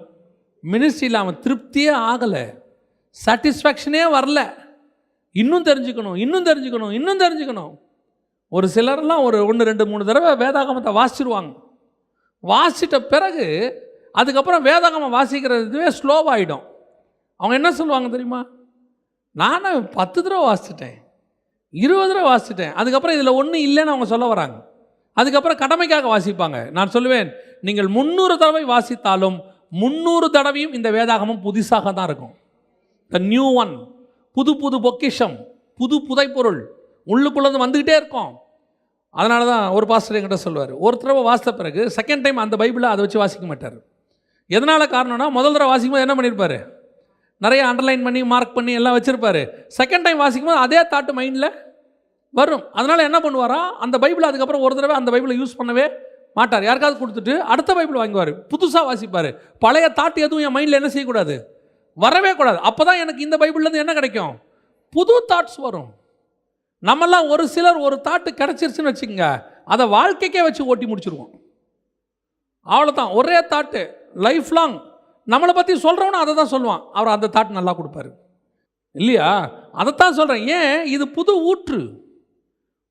மினிஸ்ட்ரியில் அவன் திருப்தியே ஆகலை, சாட்டிஸ்ஃபேக்ஷனே வரல. இன்னும் தெரிஞ்சுக்கணும், இன்னும் தெரிஞ்சுக்கணும், இன்னும் தெரிஞ்சுக்கணும். ஒரு சிலர்லாம் ஒரு 1, 2, 3 தடவை வேதாகமத்தை வாசிச்சிருவாங்க. வாசிட்ட பிறகு அதுக்கப்புறம் வேதாகமம் வாசிக்கிறதுவே ஸ்லோவாகிடும். அவங்க என்ன சொல்லுவாங்க தெரியுமா? நானும் 10 தடவை வாசிச்சிட்டேன், 20 தடவை வாசிச்சிட்டேன், அதுக்கப்புறம் இதில் ஒன்றும் இல்லைன்னு அவங்க சொல்ல வராங்க. அதுக்கப்புறம் கடமைக்காக வாசிப்பாங்க. நான் சொல்லுவேன், நீங்கள் 300 தடவை வாசித்தாலும் 300 தடவையும் இந்த வேதாகமம் புதுசாக தான் இருக்கும். த நியூ ஒன், புது புது பொக்கிஷம், புது புதைப்பொருள் உள்ளுக்குள்ளது வந்துக்கிட்டே இருக்கும். அதனால தான் ஒரு பாஸ்டர் என்கிட்ட சொல்லுவார், ஒரு தடவை வாசித்த பிறகு செகண்ட் டைம் அந்த பைபிளை அதை வச்சு வாசிக்க மாட்டார். எதனால் காரணம்னா, முதல் தடவை வாசிக்கும் போது என்ன பண்ணியிருப்பார்? நிறைய அண்டர்லைன் பண்ணி மார்க் பண்ணி எல்லாம் வச்சுருப்பார். செகண்ட் டைம் வாசிக்கும் போது அதே தாட்டு மைண்டில் வரும். அதனால் என்ன பண்ணுவாரா, அந்த பைபிளை அதுக்கப்புறம் ஒரு தடவை அந்த பைபிளை யூஸ் பண்ணவே மாட்டார். யாருக்காவது கொடுத்துட்டு அடுத்த பைபிள் வாங்குவார், புதுசாக வாசிப்பார். பழைய தாட்டு எதுவும் என் மைண்டில் என்ன செய்யக்கூடாது, வரவே கூடாது. அப்போ தான் எனக்கு இந்த பைபிள்லேருந்து என்ன கிடைக்கும், புது தாட்ஸ் வரும். நம்மெல்லாம் ஒரு சிலர் ஒரு தாட்டு கிடச்சிருச்சுன்னு வச்சுக்கோங்க, அதை வாழ்க்கைக்கே வச்சு ஓட்டி முடிச்சிருவோம். அவ்வளோதான், ஒரே தாட்டு லைஃப் லாங். நம்மளை பற்றி சொல்கிறவனும் அதை தான் சொல்லுவான், அவர் அந்த தாட் நல்லா கொடுப்பாரு இல்லையா? அதைத்தான் சொல்கிறேன். ஏன், இது புது ஊற்று.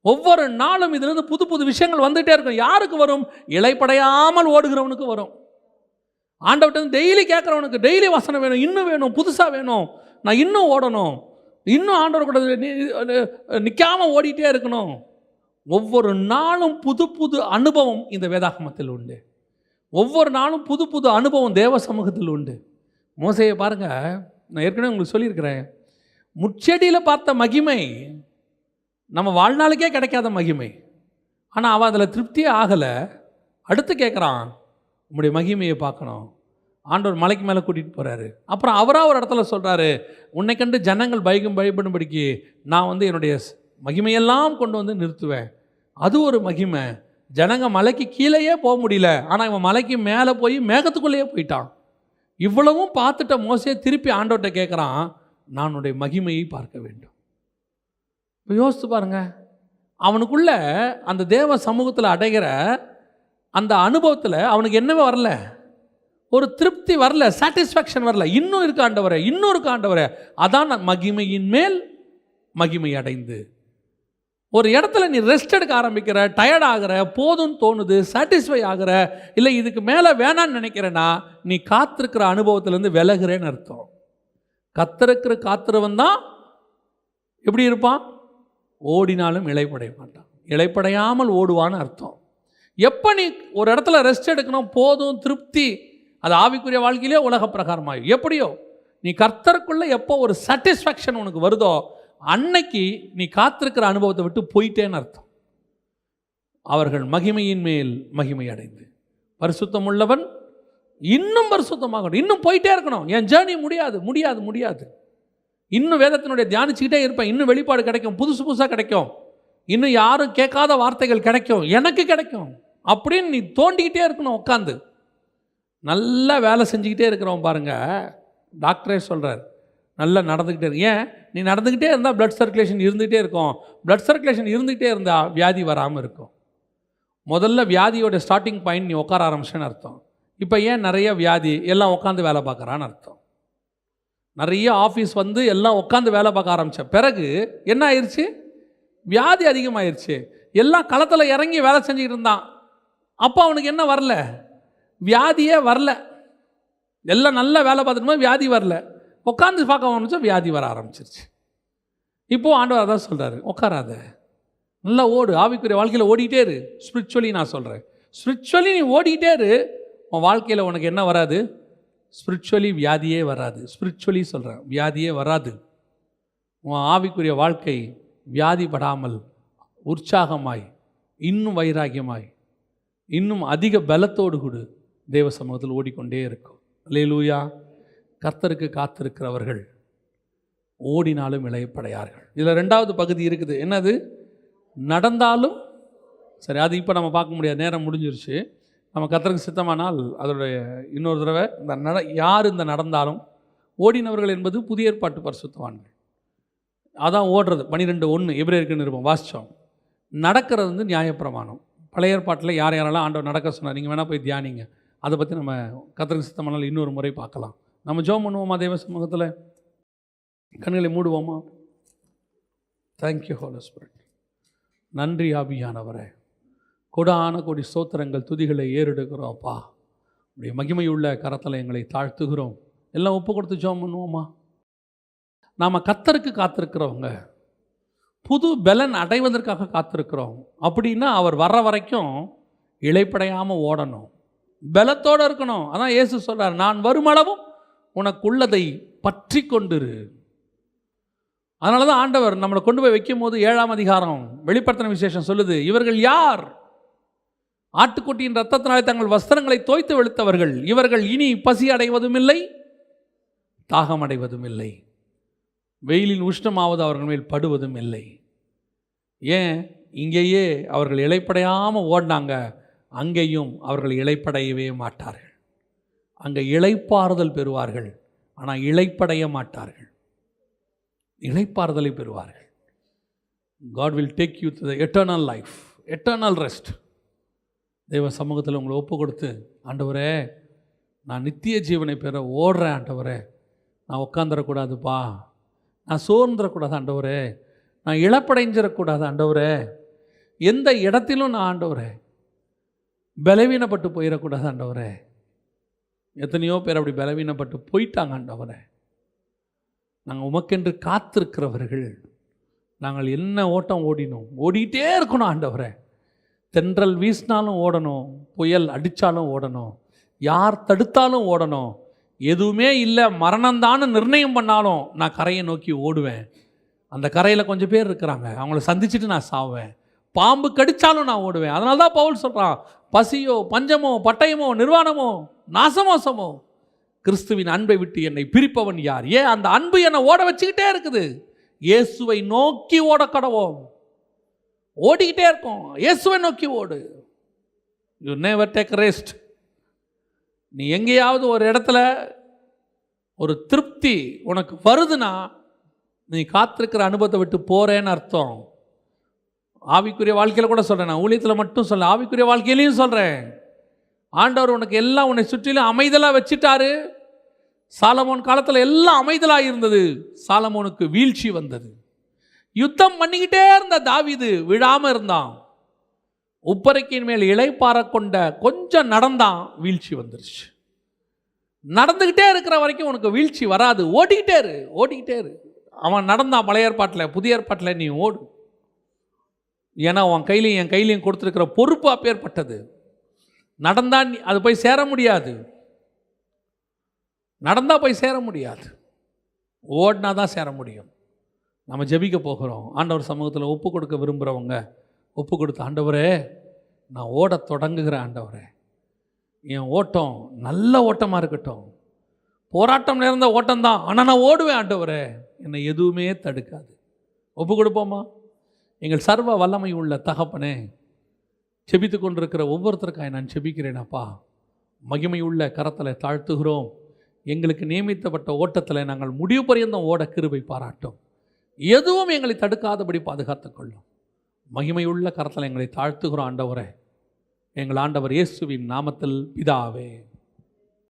ஒவ்வொரு நாளும் இதிலிருந்து புது புது விஷயங்கள் வந்துகிட்டே இருக்கும். யாருக்கு வரும், இளைப்படையாமல் ஓடுகிறவனுக்கு வரும். ஆண்டவர்கிட்ட டெய்லி கேட்குறவனுக்கு டெய்லி வசனம் வேணும், இன்னும் வேணும், புதுசாக வேணும், நான் இன்னும் ஓடணும், இன்னும் ஆண்டவர் கூட நிற்காமல் ஓடிட்டே இருக்கணும். ஒவ்வொரு நாளும் புது புது அனுபவம் இந்த வேதாகமத்தில் உண்டு. ஒவ்வொரு நாளும் புது புது அனுபவம் தேவ சமூகத்தில் உண்டு. மோசேயை பாருங்கள், நான் ஏற்கனவே உங்களுக்கு சொல்லியிருக்கிறேன். முச்செடியில் பார்த்த மகிமை நம்ம வாழ்நாளுக்கே கிடைக்காத மகிமை. ஆனால் அவன் அதில் திருப்தியே ஆகலை. அடுத்து கேட்குறான், உங்களுடைய மகிமையை பார்க்கணும். ஆண்டவர் மலைக்கு மேலே கூட்டிகிட்டு போகிறாரு. அப்புறம் அவராக ஒரு இடத்துல சொல்கிறாரு, உன்னை கண்டு ஜனங்கள் பயப்படும்படிக்கு நான் என்னுடைய மகிமையெல்லாம் கொண்டு வந்து நிறுத்துவேன். அது ஒரு மகிமை. ஜனங்க மலைக்கு கீழேயே போக முடியல, ஆனால் இவன் மலைக்கு மேலே போய் மேகத்துக்குள்ளேயே போயிட்டான். இவ்வளவும் பார்த்துட்ட மோசே திருப்பி ஆண்டவர்கிட்ட கேட்குறான், நான் உன்னுடைய மகிமையை பார்க்க வேண்டும். இப்போ யோசித்து பாருங்க, அவனுக்குள்ள அந்த தேவ சமூகத்தில் அடைகிற அந்த அனுபவத்தில் அவனுக்கு என்னவே வரல, ஒரு திருப்தி வரல, சாட்டிஸ்ஃபேக்ஷன் வரல. இன்னும் இருக்கு ஆண்டவரே, இன்னும் இருக்கு ஆண்டவரே. அதான் மகிமையின் மேல் மகிமை அடைந்து. ஒரு இடத்துல நீ ரெஸ்ட் எடுக்க ஆரம்பிக்கிற, டயர்ட் ஆகிற, போதும்னு தோணுது, சாட்டிஸ்ஃபை ஆகிற, இல்லை இதுக்கு மேலே வேணான்னு நினைக்கிறேன்னா நீ காத்திருக்கிற அனுபவத்திலேருந்து விலகுறேன்னு அர்த்தம். காத்திருவன் தான் எப்படி இருப்பான், ஓடினாலும் இளைப்படைய மாட்டான். இளைப்படையாமல் ஓடுவான்னு அர்த்தம். எப்போ நீ ஒரு இடத்துல ரெஸ்ட் எடுக்கணும், போதும், திருப்தி, அது ஆவிக்குரிய வாழ்க்கையிலே உலக பிரகாரமாகும். எப்படியோ நீ கர்த்தருக்குள்ளே எப்போ ஒரு சாட்டிஸ்ஃபேக்ஷன் உனக்கு வருதோ அன்னைக்கு நீ காத்திருக்கிற அனுபவத்தை விட்டு போயிட்டேன்னு அர்த்தம். அவர்கள் மகிமையின் மேல் மகிமை அடைந்து பரிசுத்தம் உள்ளவன் இன்னும் பரிசுத்தமாகணும். இன்னும் போயிட்டே இருக்கணும். என் ஜேர்னி முடியாது முடியாது முடியாது. இன்னும் வேதத்தினுடைய தியானிச்சுக்கிட்டே இருப்பேன். இன்னும் வெளிப்பாடு கிடைக்கும், புதுசு புதுசாக கிடைக்கும், இன்னும் யாரும் கேட்காத வார்த்தைகள் கிடைக்கும், எனக்கு கிடைக்கும் அப்படின்னு நீ தோண்டிக்கிட்டே இருக்கணும். உட்காந்து நல்லா வேலை செஞ்சுக்கிட்டே இருக்கிறோம் பாருங்க. டாக்டரே சொல்கிறார், நல்லா நடந்துக்கிட்டே இருக்கு. ஏன், நீ நடந்துக்கிட்டே இருந்தால் பிளட் சர்க்குலேஷன் இருந்துகிட்டே இருக்கும். பிளட் சர்க்குலேஷன் இருந்துகிட்டே இருந்தால் வியாதி வராமல் இருக்கும். முதல்ல வியாதியோட ஸ்டார்டிங் பாயிண்ட் நீ உட்கார ஆரம்பிச்சேன்னு அர்த்தம். இப்போ ஏன் நிறைய வியாதி, எல்லாம் உட்காந்து வேலை பார்க்குறான்னு அர்த்தம். நிறைய ஆஃபீஸ் எல்லாம் உட்காந்து வேலை பார்க்க ஆரம்பித்த பிறகு என்ன ஆயிடுச்சு, வியாதி அதிகமாகிருச்சு. எல்லாம் களத்தில் இறங்கி வேலை செஞ்சுக்கிட்டு இருந்தான். அப்போ அவனுக்கு என்ன வரல, வியாதியே வரல. எல்லாம் நல்லா வேலை பார்த்துட்டு வியாதி வரல. உட்காந்து பார்க்க ஆரம்பிச்சா வியாதி வர ஆரம்பிச்சிருச்சு. இப்போது ஆண்டவர் அதான் சொல்கிறாரு, உட்காராத, நல்லா ஓடு, ஆவிக்குரிய வாழ்க்கையில் ஓடிக்கிட்டே இரு. ஸ்பிரிச்சுவலி நான் சொல்கிறேன், ஸ்பிரிச்சுவலி நீ ஓடிக்கிட்டே இரு. உன் வாழ்க்கையில் உனக்கு என்ன வராது, ஸ்பிரிச்சுவலி வியாதியே வராது. ஸ்பிரிச்சுவலி சொல்கிறேன், வியாதியே வராது. உன் ஆவிக்குரிய வாழ்க்கை வியாதிப்படாமல் உற்சாகமாய், இன்னும் வைராகியமாய், இன்னும் அதிக பலத்தோடு கூட தேவ சமூகத்தில் ஓடிக்கொண்டே இருக்கும். அல்லேலூயா. கர்த்தருக்கு காத்திருக்கிறவர்கள் ஓடினாலும் இளைப்படையார்கள். இதில் ரெண்டாவது பகுதி இருக்குது, என்னது, நடந்தாலும். சரி, அது இப்போ நம்ம பார்க்க முடியாது, நேரம் முடிஞ்சிருச்சு. நம்ம கர்த்தருக்கு சித்தமானால் அதோடைய இன்னொரு தடவை இந்த யார் இந்த நடந்தாலும். ஓடினவர்கள் என்பது புதிய ஏற்பாட்டு பரிசுத்தவான்கள். அதான் ஓடுறது. 12:1 எபிரேயருக்கு நிருபம் வாசித்தோம். நடக்கிறது நியாயப்பிரமாணம். பழைய ஏற்பாட்டில் யார் யாரெல்லாம் ஆண்டவர் நடக்க சொன்னார், நீங்கள் வேணால் போய் தியானிங்க. அதை பற்றி நம்ம கர்த்தருக்கு சித்தமானால் இன்னொரு முறை பார்க்கலாம். நம்ம ஜெபம் பண்ணுவோமா தேவ சமூகத்தில்? கண்களை மூடுவோமா? Thank you Holi spirit. நன்றி ஆவியானவரே. கொடான கொடி ஸ்தோத்திரங்கள், துதிகளை ஏறெடுக்கிறோம்ப்பா. உடைய மகிமையுள்ள கரத்தில் எங்களை தாழ்த்துகிறோம். எல்லாம் ஒப்பு கொடுத்து ஜெபம் பண்ணுவோமா? நாம் கர்த்தருக்கு காத்திருக்கிறவங்க, புது பலன் அடைவதற்காக காத்திருக்கிறோம். அப்படின்னா அவர் வர்ற வரைக்கும் இளைப்படையாமல் ஓடணும், பலத்தோடு இருக்கணும். அதான் இயேசு சொல்கிறார், நான் வருமளவும் உனக்குள்ளதை பற்றி கொண்டிரு. அதனால தான் ஆண்டவர் நம்மளை கொண்டு போய் வைக்கும் போது 7ஆம் அதிகாரம் வெளிப்படுத்தின விசேஷம் சொல்லுது, இவர்கள் யார்? ஆட்டுக்குட்டியின் இரத்தத்தினாலே தங்கள் வஸ்திரங்களை தோய்த்து வெளுத்தவர்கள். இவர்கள் இனி பசி அடைவதும் இல்லை, தாகம் அடைவதும் இல்லை, வெயிலின் உஷ்ணமாவது அவர்கள் மேல் படுவதும் இல்லை. ஏன், இங்கேயே அவர்கள் இளைப்படையாமல் ஓடினாங்க. அங்கேயும் அவர்கள் இளைப்படையவே மாட்டார்கள். அங்கே இளைப்பாறுதல் பெறுவார்கள், ஆனால் இளைப்படைய மாட்டார்கள். இளைப்பாறுதலை பெறுவார்கள். God will take you to the eternal life, eternal rest. தேவ சமூகத்தில் உங்களை ஒப்பு கொடுத்து, ஆண்டவரே நான் நித்திய ஜீவனை பெற ஓடுறேன் ஆண்டவரே, நான் உட்காந்துடக்கூடாதுப்பா, நான் சோர்ந்துடக்கூடாது ஆண்டவரே, நான் இழப்படைஞ்சிடக்கூடாது ஆண்டவரே, எந்த இடத்திலும் நான் ஆண்டவரே பலவீனப்பட்டு போயிடக்கூடாது ஆண்டவரே. எத்தனையோ பேர் அப்படி பலவீனப்பட்டு போயிட்டாங்க ஆண்டவரே. நாங்கள் உமக்கென்று காத்திருக்கிறவர்கள், நாங்கள் என்ன ஓட்டம் ஓடினோம், ஓடிக்கிட்டே இருக்கணும் ஆண்டவரே. தென்றல் வீசினாலும் ஓடணும், புயல் அடித்தாலும் ஓடணும், யார் தடுத்தாலும் ஓடணும், எதுவுமே இல்லை மரணம்தான்னு நிர்ணயம் பண்ணாலும் நான் கரையை நோக்கி ஓடுவேன். அந்த கரையில் கொஞ்சம் பேர் இருக்கிறாங்க, அவங்கள சந்திச்சுட்டு நான் சாவேன். பாம்பு கடித்தாலும் நான் ஓடுவேன். அதனால தான் பவுல் சொல்கிறான், பசியோ பஞ்சமோ பட்டயமோ நிர்வாணமோ நாசமோசமோ கிறிஸ்துவின் அன்பை விட்டு என்னை பிரிப்பவன் யார்? ஏன் அந்த அன்பு என்னை ஓட வச்சுக்கிட்டே இருக்குது. இயேசுவை நோக்கி ஓட கடவோம், ஓடிக்கிட்டே இருக்கோம். இயேசுவை நோக்கி ஓடு. You never take rest. நீ எங்கேயாவது ஒரு இடத்துல ஒரு திருப்தி உனக்கு வருதுன்னா நீ காத்திருக்கிற அனுபவத்தை விட்டு போகிறேன்னு அர்த்தம். ஆவிக்குரிய வாழ்க்கையில் கூட சொல்கிறேன், நான் ஊழியத்தில் மட்டும் சொல்ல, ஆவிக்குரிய வாழ்க்கையிலையும் சொல்கிறேன். ஆண்டவர் உனக்கு எல்லாம் உன்னை சுற்றிலும் அமைதலாக வச்சுட்டாரு. சாலமோன் காலத்தில் எல்லாம் அமைதலாக இருந்தது, சாலமோனுக்கு வீழ்ச்சி வந்தது. யுத்தம் பண்ணிக்கிட்டே இருந்த தாவீது விழாமல் இருந்தான். உப்பரைக்கின் மேல் இளைப்பாற கொண்ட கொஞ்சம் நடந்தான், வீழ்ச்சி வந்துருச்சு. நடந்துக்கிட்டே இருக்கிற வரைக்கும் உனக்கு வீழ்ச்சி வராது. ஓடிக்கிட்டே இரு, ஓடிக்கிட்டே இரு. அவன் நடந்தான் பழைய ஏற்பாட்டில், புதிய ஏற்பாட்டில் நீ ஓடு. ஏன்னா அவன் கையிலையும் என் கையிலையும் கொடுத்துருக்கிற பொறுப்பு அப்பேற்பட்டது. நடந்தான் அது போய் சேர முடியாது, நடந்தால் போய் சேர முடியாது, ஓடினா தான் சேர முடியும். நம்ம ஜெபிக்க போகிறோம். ஆண்டவர் சமூகத்தில் ஒப்பு கொடுக்க விரும்புகிறவங்க ஒப்பு கொடுத்து, ஆண்டவரே நான் ஓட தொடங்குகிறேன் ஆண்டவரே, என் ஓட்டம் நல்ல ஓட்டமாக இருக்கட்டும், போராட்டம் நிறைந்த ஓட்டம்தான், ஆனால் நான் ஓடுவேன் ஆண்டவரே, என்னை எதுவுமே தடுக்காது. ஒப்பு கொடுப்போமா? எங்கள் சர்வ வல்லமை உள்ள தகப்பனே, செபித்து கொண்டிருக்கிற ஒவ்வொருத்தருக்காக நான் செபிக்கிறேன் அப்பா. மகிமை உள்ள கரத்தில் தாழ்த்துகிறோம். எங்களுக்கு நியமித்தப்பட்ட ஓட்டத்தில் நாங்கள் முடிவு பரியந்தம் ஓட கிருபை பாராட்டும். எதுவும் எங்களை தடுக்காதபடி பாதுகாத்துக்கொள்ளும். மகிமையுள்ள கரத்தில் எங்களை தாழ்த்துகிறோம் ஆண்டவரே, எங்கள் ஆண்டவர் இயேசுவின் நாமத்தில் பிதாவே.